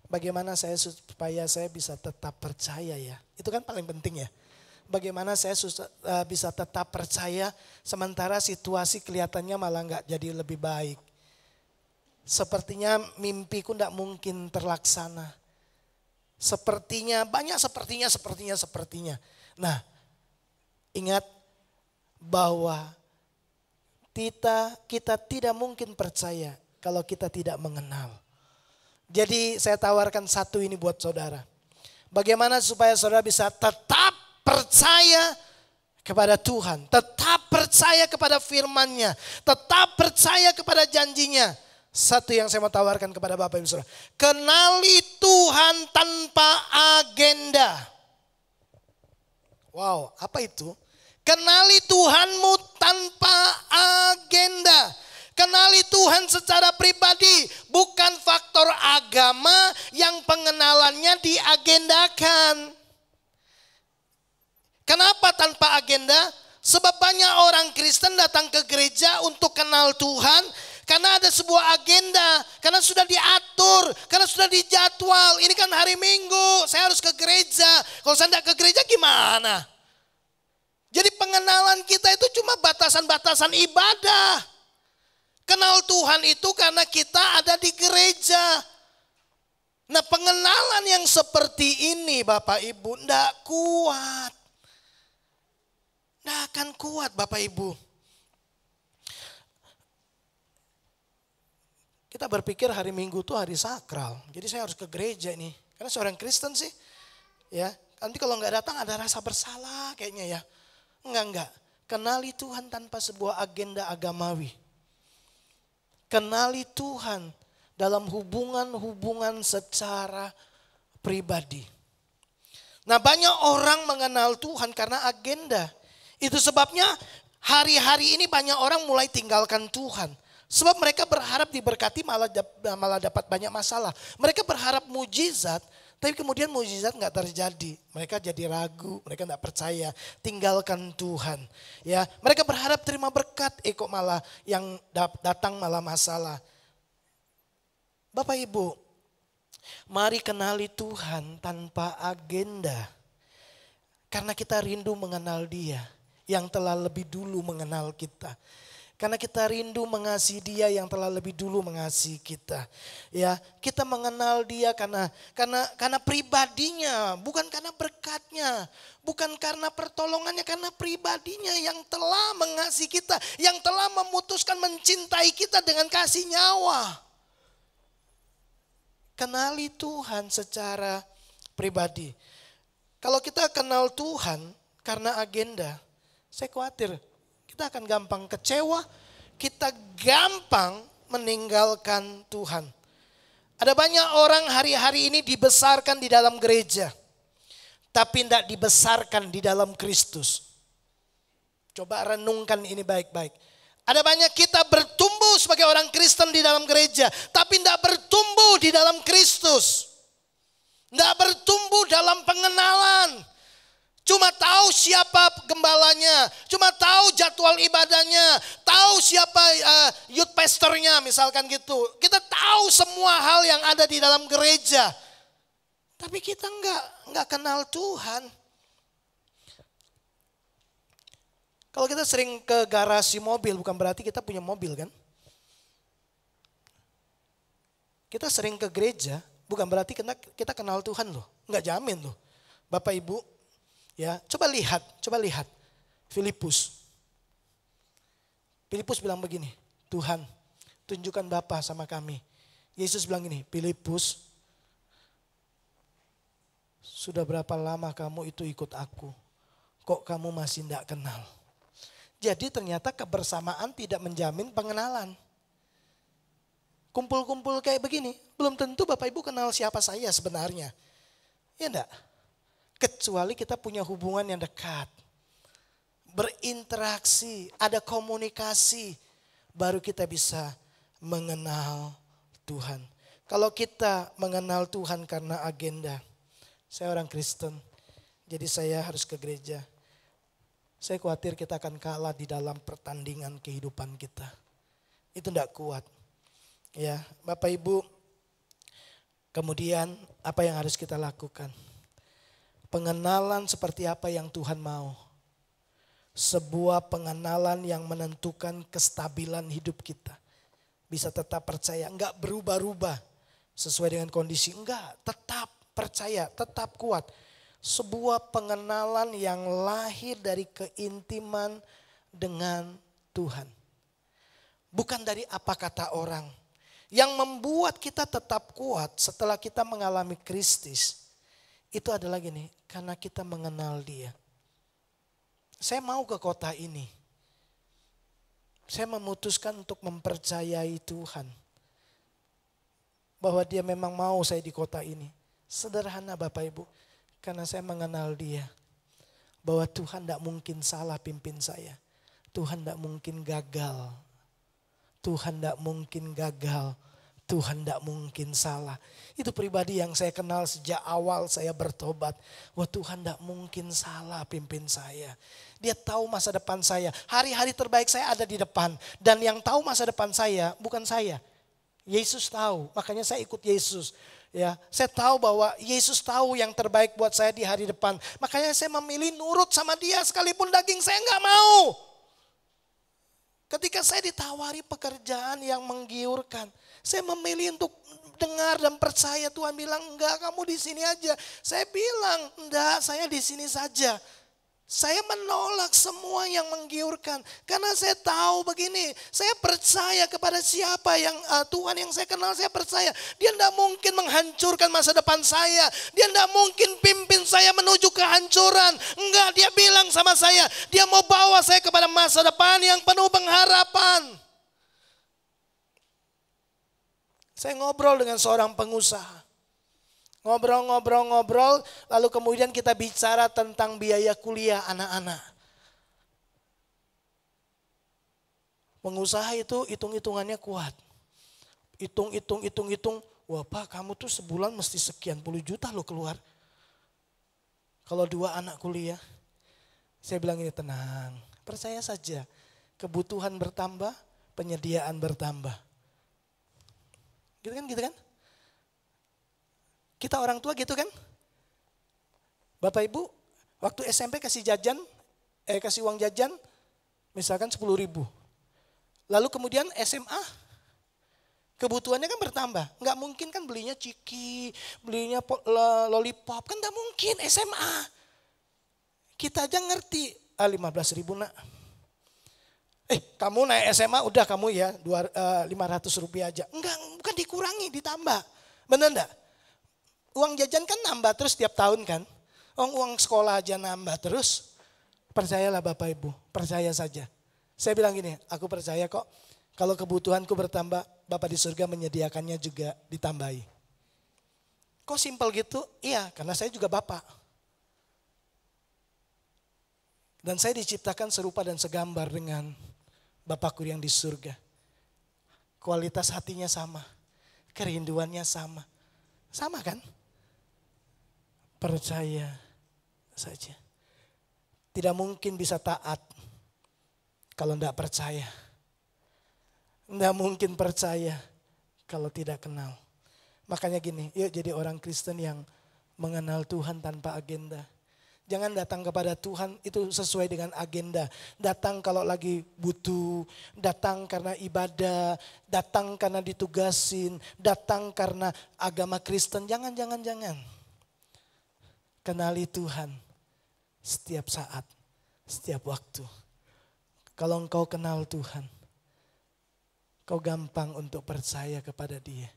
Bagaimana supaya saya bisa tetap percaya ya. Itu kan paling penting ya. Bagaimana saya bisa tetap percaya sementara situasi kelihatannya malah nggak jadi lebih baik. Sepertinya mimpiku tidak mungkin terlaksana. Sepertinya, banyak sepertinya. Nah, ingat bahwa kita tidak mungkin percaya kalau kita tidak mengenal. Jadi saya tawarkan satu ini buat saudara. Bagaimana supaya saudara bisa tetap percaya kepada Tuhan. Tetap percaya kepada firman-Nya. Tetap percaya kepada janjinya. Satu yang saya mau tawarkan kepada Bapak Ibu Saudara. Kenali Tuhan tanpa agenda. Wow, apa itu? Kenali Tuhanmu tanpa agenda. Kenali Tuhan secara pribadi. Bukan faktor agama yang pengenalannya diagendakan. Kenapa tanpa agenda? Sebab banyak orang Kristen datang ke gereja untuk kenal Tuhan. Karena ada sebuah agenda. Karena sudah diatur. Karena sudah dijadwal. Ini kan hari Minggu. Saya harus ke gereja. Kalau saya tidak ke gereja gimana? Jadi pengenalan kita itu cuma batasan-batasan ibadah. Kenal Tuhan itu karena kita ada di gereja. Nah pengenalan yang seperti ini Bapak Ibu tidak kuat. Tidak akan kuat Bapak Ibu. Kita berpikir hari Minggu itu hari sakral. Jadi saya harus ke gereja nih. Karena seorang Kristen sih. Ya, nanti kalau nggak datang ada rasa bersalah kayaknya ya. Enggak. Kenali Tuhan tanpa sebuah agenda agamawi. Kenali Tuhan dalam hubungan-hubungan secara pribadi. Nah banyak orang mengenal Tuhan karena agenda. Itu sebabnya hari-hari ini banyak orang mulai tinggalkan Tuhan. Sebab mereka berharap diberkati malah dapat banyak masalah. Mereka berharap mujizat. Tapi kemudian mujizat nggak terjadi. Mereka jadi ragu, mereka nggak percaya. Tinggalkan Tuhan. Ya, mereka berharap terima berkat, kok malah yang datang malah masalah. Bapak Ibu, mari kenali Tuhan tanpa agenda. Karena kita rindu mengenal Dia yang telah lebih dulu mengenal kita. Karena kita rindu mengasihi Dia yang telah lebih dulu mengasihi kita. Ya, kita mengenal Dia karena pribadinya, bukan karena berkatnya, bukan karena pertolongannya, karena pribadinya yang telah mengasihi kita, yang telah memutuskan mencintai kita dengan kasih nyawa. Kenali Tuhan secara pribadi. Kalau kita kenal Tuhan karena agenda, saya khawatir kita akan gampang kecewa, kita gampang meninggalkan Tuhan. Ada banyak orang hari-hari ini dibesarkan di dalam gereja, tapi tidak dibesarkan di dalam Kristus. Coba renungkan ini baik-baik. Ada banyak kita bertumbuh sebagai orang Kristen di dalam gereja, tapi tidak bertumbuh di dalam Kristus. Tidak bertumbuh dalam pengenalan. Cuma tahu siapa gembalanya, cuma tahu jadwal ibadahnya, tahu siapa youth pastornya misalkan gitu. Kita tahu semua hal yang ada di dalam gereja. Tapi kita enggak kenal Tuhan. Kalau kita sering ke garasi mobil bukan berarti kita punya mobil kan? Kita sering ke gereja bukan berarti kita kenal Tuhan loh. Enggak jamin loh. Bapak Ibu. Ya, coba lihat Filipus. Filipus bilang begini, Tuhan, tunjukkan Bapa sama kami. Yesus bilang gini, Filipus, sudah berapa lama kamu itu ikut aku? Kok kamu masih tidak kenal? Jadi ternyata kebersamaan tidak menjamin pengenalan. Kumpul-kumpul kayak begini, belum tentu Bapak Ibu kenal siapa saya sebenarnya. Ya enggak? Kecuali kita punya hubungan yang dekat. Berinteraksi, ada komunikasi. Baru kita bisa mengenal Tuhan. Kalau kita mengenal Tuhan karena agenda. Saya orang Kristen, jadi saya harus ke gereja. Saya khawatir kita akan kalah di dalam pertandingan kehidupan kita. Itu tidak kuat. Ya, Bapak Ibu, kemudian apa yang harus kita lakukan? Pengenalan seperti apa yang Tuhan mau. Sebuah pengenalan yang menentukan kestabilan hidup kita. Bisa tetap percaya, enggak berubah-ubah sesuai dengan kondisi. Enggak, tetap percaya, tetap kuat. Sebuah pengenalan yang lahir dari keintiman dengan Tuhan. Bukan dari apa kata orang. Yang membuat kita tetap kuat setelah kita mengalami Kristus. Itu adalah gini, karena kita mengenal Dia. Saya mau ke kota ini. Saya memutuskan untuk mempercayai Tuhan. Bahwa Dia memang mau saya di kota ini. Sederhana Bapak Ibu. Karena saya mengenal Dia. Bahwa Tuhan tidak mungkin salah pimpin saya. Tuhan tidak mungkin gagal. Tuhan tidak mungkin gagal. Tuhan tidak mungkin salah. Itu pribadi yang saya kenal sejak awal saya bertobat. Wah, Tuhan tidak mungkin salah pimpin saya. Dia tahu masa depan saya. Hari-hari terbaik saya ada di depan. Dan yang tahu masa depan saya bukan saya. Yesus tahu. Makanya saya ikut Yesus. Ya, saya tahu bahwa Yesus tahu yang terbaik buat saya di hari depan. Makanya saya memilih nurut sama Dia sekalipun daging saya nggak mau. Ketika saya ditawari pekerjaan yang menggiurkan, saya memilih untuk dengar dan percaya. Tuhan bilang, enggak, kamu di sini aja. Saya bilang, enggak, saya di sini saja. Saya menolak semua yang menggiurkan. Karena saya tahu begini, saya percaya kepada siapa yang Tuhan yang saya kenal, saya percaya. Dia tidak mungkin menghancurkan masa depan saya. Dia tidak mungkin pimpin saya menuju kehancuran. Enggak, Dia bilang sama saya, Dia mau bawa saya kepada masa depan yang penuh pengharapan. Saya ngobrol dengan seorang pengusaha. Ngobrol, lalu kemudian kita bicara tentang biaya kuliah anak-anak. Pengusaha itu hitung-hitungannya kuat. Hitung. Wah Pak, kamu tuh sebulan mesti sekian puluh juta loh keluar. Kalau 2 anak kuliah. Saya bilang ini, tenang, percaya saja. Kebutuhan bertambah, penyediaan bertambah. Gitu kan? Kita orang tua gitu kan? Bapak Ibu, waktu SMP kasih uang jajan, misalkan 10.000. Lalu kemudian SMA, kebutuhannya kan bertambah. Nggak mungkin kan belinya ciki, belinya lollipop, kan nggak mungkin SMA. Kita aja ngerti, 15.000 nak. Kamu naik SMA udah kamu ya 500 rupiah aja. Enggak, bukan dikurangi, ditambah. Bener enggak? Uang jajan kan nambah terus tiap tahun kan. Uang sekolah aja nambah terus. Percayalah Bapak Ibu, percaya saja. Saya bilang gini, aku percaya kok kalau kebutuhanku bertambah, Bapak di surga menyediakannya juga ditambahi. Kok simpel gitu? Iya, karena saya juga Bapak. Dan saya diciptakan serupa dan segambar dengan Bapakku yang di surga. Kualitas hatinya sama, kerinduannya sama. Sama kan? Percaya saja. Tidak mungkin bisa taat kalau tidak percaya. Tidak mungkin percaya kalau tidak kenal. Makanya gini, yuk jadi orang Kristen yang mengenal Tuhan tanpa agenda. Jangan datang kepada Tuhan itu sesuai dengan agenda. Datang kalau lagi butuh, datang karena ibadah, datang karena ditugasin, datang karena agama Kristen. Jangan. Kenali Tuhan setiap saat, setiap waktu. Kalau engkau kenal Tuhan, kau gampang untuk percaya kepada Dia.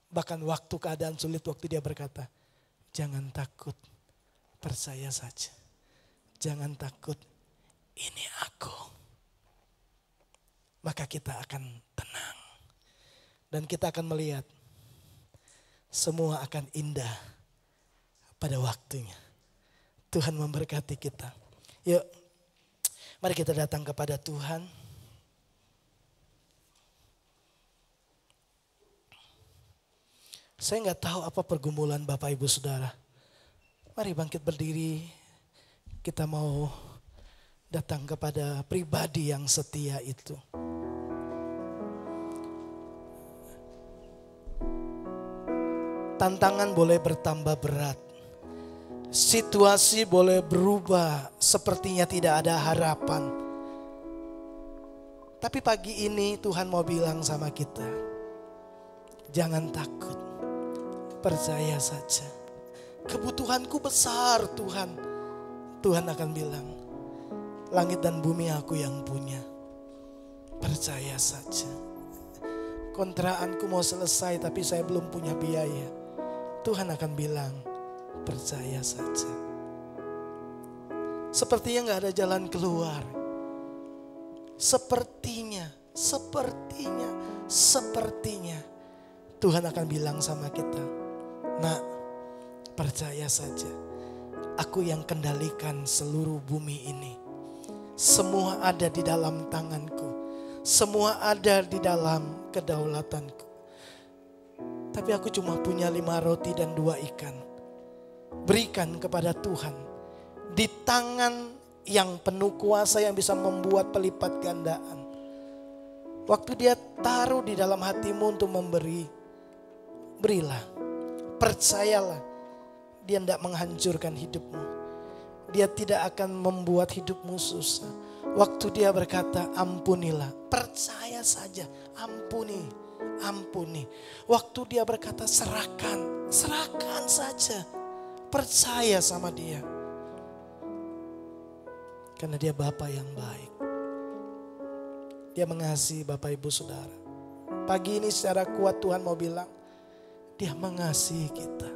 Bahkan waktu keadaan sulit, waktu Dia berkata, Jangan takut, percaya saja. Jangan takut, ini aku. Maka kita akan tenang. Dan kita akan melihat semua akan indah pada waktunya. Tuhan memberkati kita. Yuk, mari kita datang kepada Tuhan. Saya nggak tahu apa pergumulan Bapak Ibu Saudara. Mari bangkit berdiri. Kita mau datang kepada pribadi yang setia itu. Tantangan boleh bertambah berat. Situasi boleh berubah, sepertinya tidak ada harapan. Tapi pagi ini Tuhan mau bilang sama kita, jangan takut, percaya saja. Kebutuhanku besar Tuhan. Tuhan akan bilang, langit dan bumi aku yang punya. Percaya saja. Kontraanku mau selesai tapi saya belum punya biaya. Tuhan akan bilang, percaya saja. Sepertinya gak ada jalan keluar. Sepertinya Tuhan akan bilang sama kita, nak, percaya saja. Aku yang kendalikan seluruh bumi ini. Semua ada di dalam tanganku. Semua ada di dalam kedaulatanku. Tapi aku cuma punya 5 roti dan 2 ikan. Berikan kepada Tuhan. Di tangan yang penuh kuasa yang bisa membuat pelipat gandaan. Waktu dia taruh di dalam hatimu untuk memberi, berilah. Percayalah. Dia tidak menghancurkan hidupmu. Dia tidak akan membuat hidupmu susah. Waktu dia berkata ampunilah, percaya saja, ampuni. Waktu dia berkata serahkan saja. Percaya sama dia. Karena dia Bapa yang baik. Dia mengasihi Bapak Ibu Saudara. Pagi ini secara kuat Tuhan mau bilang, dia mengasihi kita.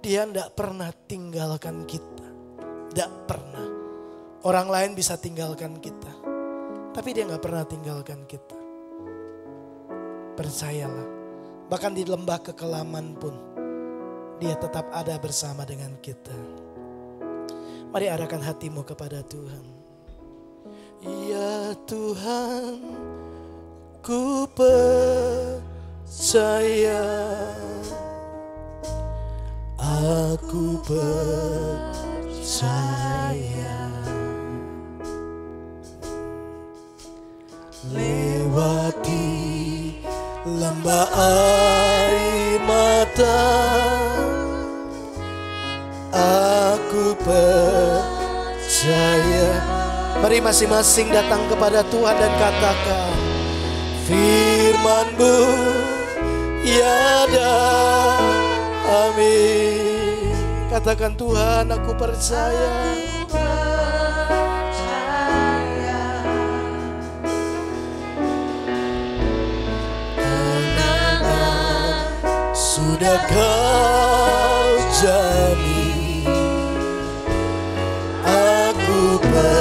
Dia tidak pernah tinggalkan kita. Tidak pernah. Orang lain bisa tinggalkan kita. Tapi dia gak pernah tinggalkan kita. Percayalah. Bahkan di lembah kekelaman pun. Dia tetap ada bersama dengan kita. Mari arahkan hatimu kepada Tuhan. Ya Tuhan, ku percaya. Aku percaya. Lewati lembah air mata, aku percaya. Mari masing-masing datang kepada Tuhan dan katakan, firman-Mu ya dan amin. Katakan, Tuhan, aku percaya. Kenangan sudah Kau jamin. Aku percaya.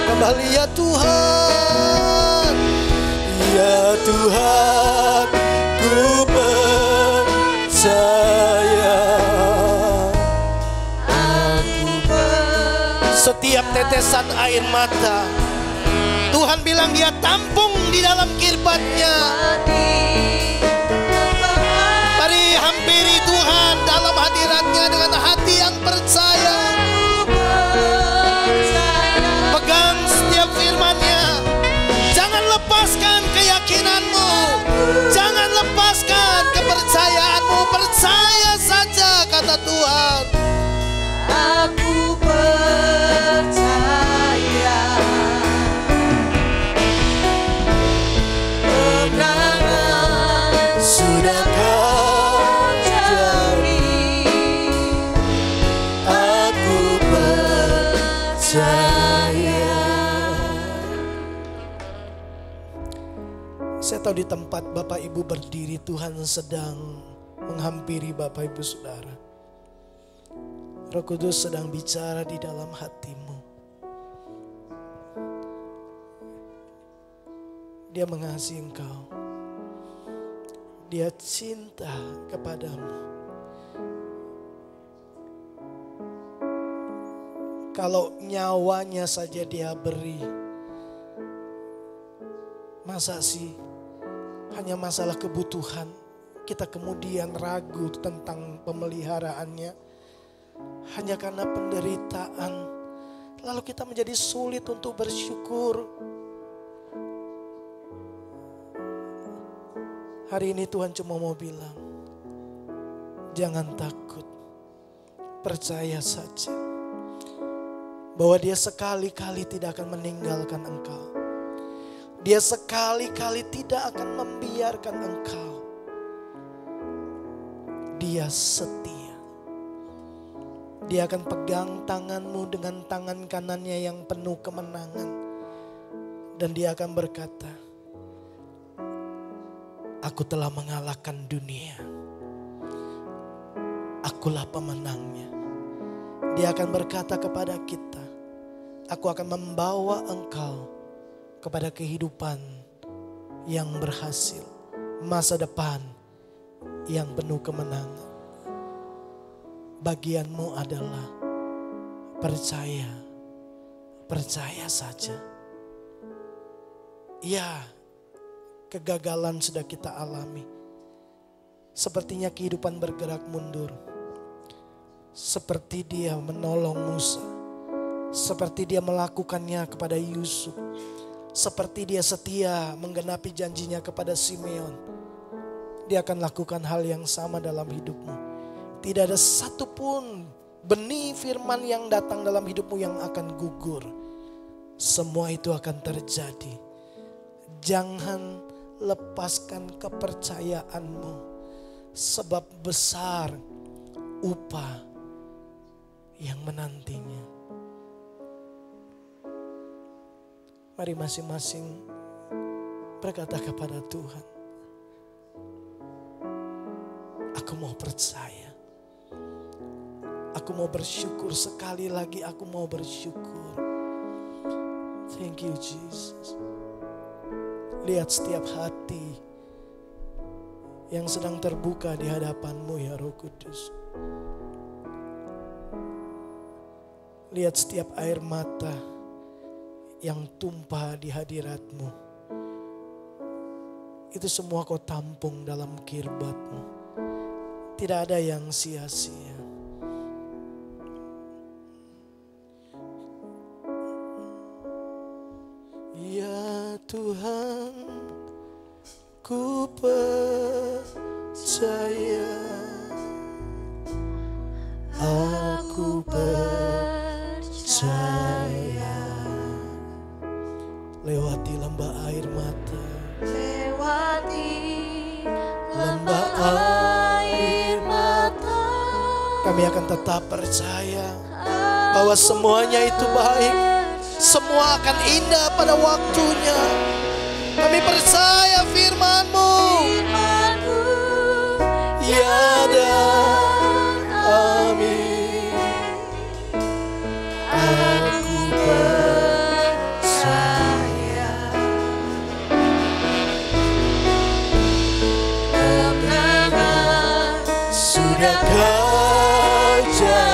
Kembali ya Tuhan. Ya Tuhan, ku percaya. Setiap tetesan air mata, Tuhan bilang dia tampung di dalam kirbatnya. Mari hampiri Tuhan dalam hadiratnya dengan hati yang percaya. Pegang setiap firman-Nya. Jangan lepaskan keyakinanmu. Jangan lepaskan kepercayaanmu. Percaya saja, kata Tuhan. Aku percaya. Kemenangan sudah Kau jamin. Aku percaya. Saya tahu di tempat Bapak Ibu berdiri, Tuhan sedang menghampiri Bapak Ibu Saudara. Roh Kudus sedang bicara di dalam hatimu. Dia mengasihi engkau. Dia cinta kepadamu. Kalau nyawanya saja dia beri, masa sih hanya masalah kebutuhan kita kemudian ragu tentang pemeliharaannya? Hanya karena penderitaan, lalu kita menjadi sulit untuk bersyukur. Hari ini Tuhan cuma mau bilang, jangan takut, percaya saja bahwa Dia sekali-kali tidak akan meninggalkan engkau. Dia sekali-kali tidak akan membiarkan engkau. Dia setia. Dia akan pegang tanganmu dengan tangan kanannya yang penuh kemenangan. Dan Dia akan berkata, aku telah mengalahkan dunia. Akulah pemenangnya. Dia akan berkata kepada kita, aku akan membawa engkau kepada kehidupan yang berhasil. Masa depan yang penuh kemenangan. Bagianmu adalah percaya. Percaya saja. Ya, kegagalan sudah kita alami. Sepertinya kehidupan bergerak mundur. Seperti Dia menolong Musa. Seperti Dia melakukannya kepada Yusuf. Seperti Dia setia menggenapi janjinya kepada Simeon. Dia akan lakukan hal yang sama dalam hidupmu. Tidak ada satupun benih firman yang datang dalam hidupmu yang akan gugur. Semua itu akan terjadi. Jangan lepaskan kepercayaanmu. Sebab besar upah yang menantinya. Mari masing-masing berkata kepada Tuhan, aku mau percaya. Aku mau bersyukur sekali lagi, aku mau bersyukur. Thank you Jesus. Lihat setiap hati yang sedang terbuka di hadapan-Mu ya Roh Kudus. Lihat setiap air mata yang tumpah di hadirat-Mu. Itu semua Kau tampung dalam kirbat-Mu. Tidak ada yang sia-sia. Ya Tuhan, ku percaya, aku percaya. Lewati lembah air mata, lewati lembah air mata, kami akan tetap percaya bahwa semuanya itu baik. Semua akan indah pada waktunya. Kami percaya firman-Mu. Ya dan amin. Aku percaya. Kemenangan sudah Kau janji.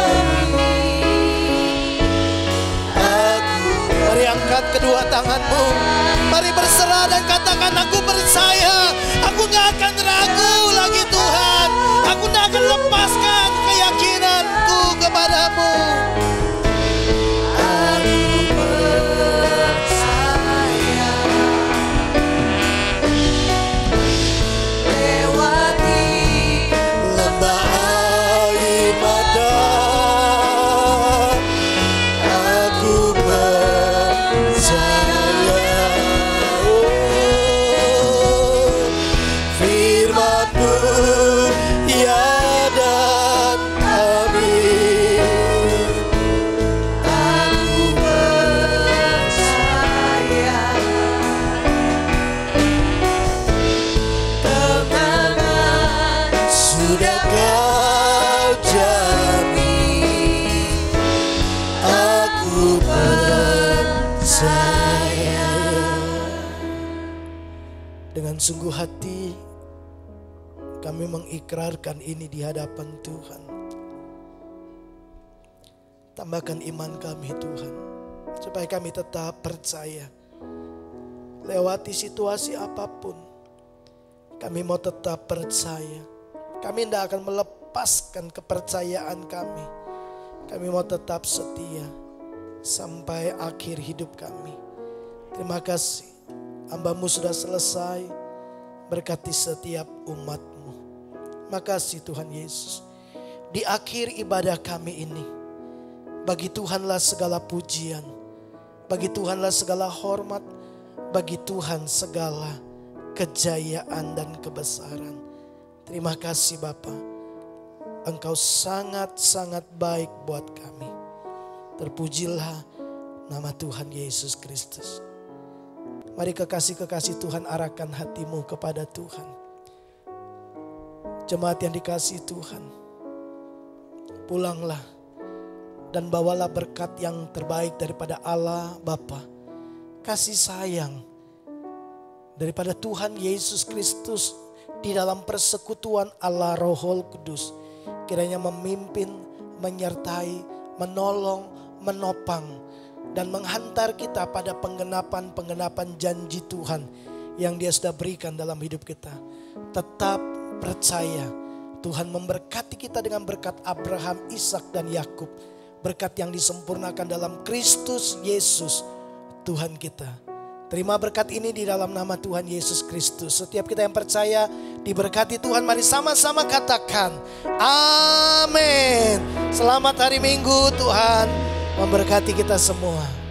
Mari angkat kedua tanganmu. Mari berserah dan katakan, aku percaya. Aku gak akan ragu lagi Tuhan. Aku gak akan lepaskan keyakinanku kepadamu. Aku percaya. Lewati lembah air mata, aku percaya. Firman-Mu Dengan sungguh hati kami mengikrarkan ini di hadapan Tuhan. Tambahkan iman kami Tuhan, supaya kami tetap percaya. Lewati situasi apapun, kami mau tetap percaya. Kami tidak akan melepaskan kepercayaan kami. Kami mau tetap setia sampai akhir hidup kami. Terima kasih, hamba-Mu sudah selesai. Berkati setiap umat-Mu. Makasih Tuhan Yesus. Di akhir ibadah kami ini, bagi Tuhanlah segala pujian, bagi Tuhanlah segala hormat, bagi Tuhan segala kejayaan dan kebesaran. Terima kasih Bapa, Engkau sangat-sangat baik buat kami. Terpujilah nama Tuhan Yesus Kristus. Mari kekasih-kekasih Tuhan, arahkan hatimu kepada Tuhan. Jemaat yang dikasihi Tuhan, pulanglah dan bawalah berkat yang terbaik daripada Allah Bapa, kasih sayang daripada Tuhan Yesus Kristus di dalam persekutuan Allah Rohul Kudus. Kiranya memimpin, menyertai, menolong, menopang, dan menghantar kita pada penggenapan-penggenapan janji Tuhan yang Dia sudah berikan dalam hidup kita. Tetap percaya Tuhan memberkati kita dengan berkat Abraham, Ishak, dan Yakub. Berkat yang disempurnakan dalam Kristus Yesus Tuhan kita. Terima berkat ini di dalam nama Tuhan Yesus Kristus. Setiap kita yang percaya diberkati Tuhan, mari sama-sama katakan amin. Selamat hari Minggu, Tuhan memberkati kita semua.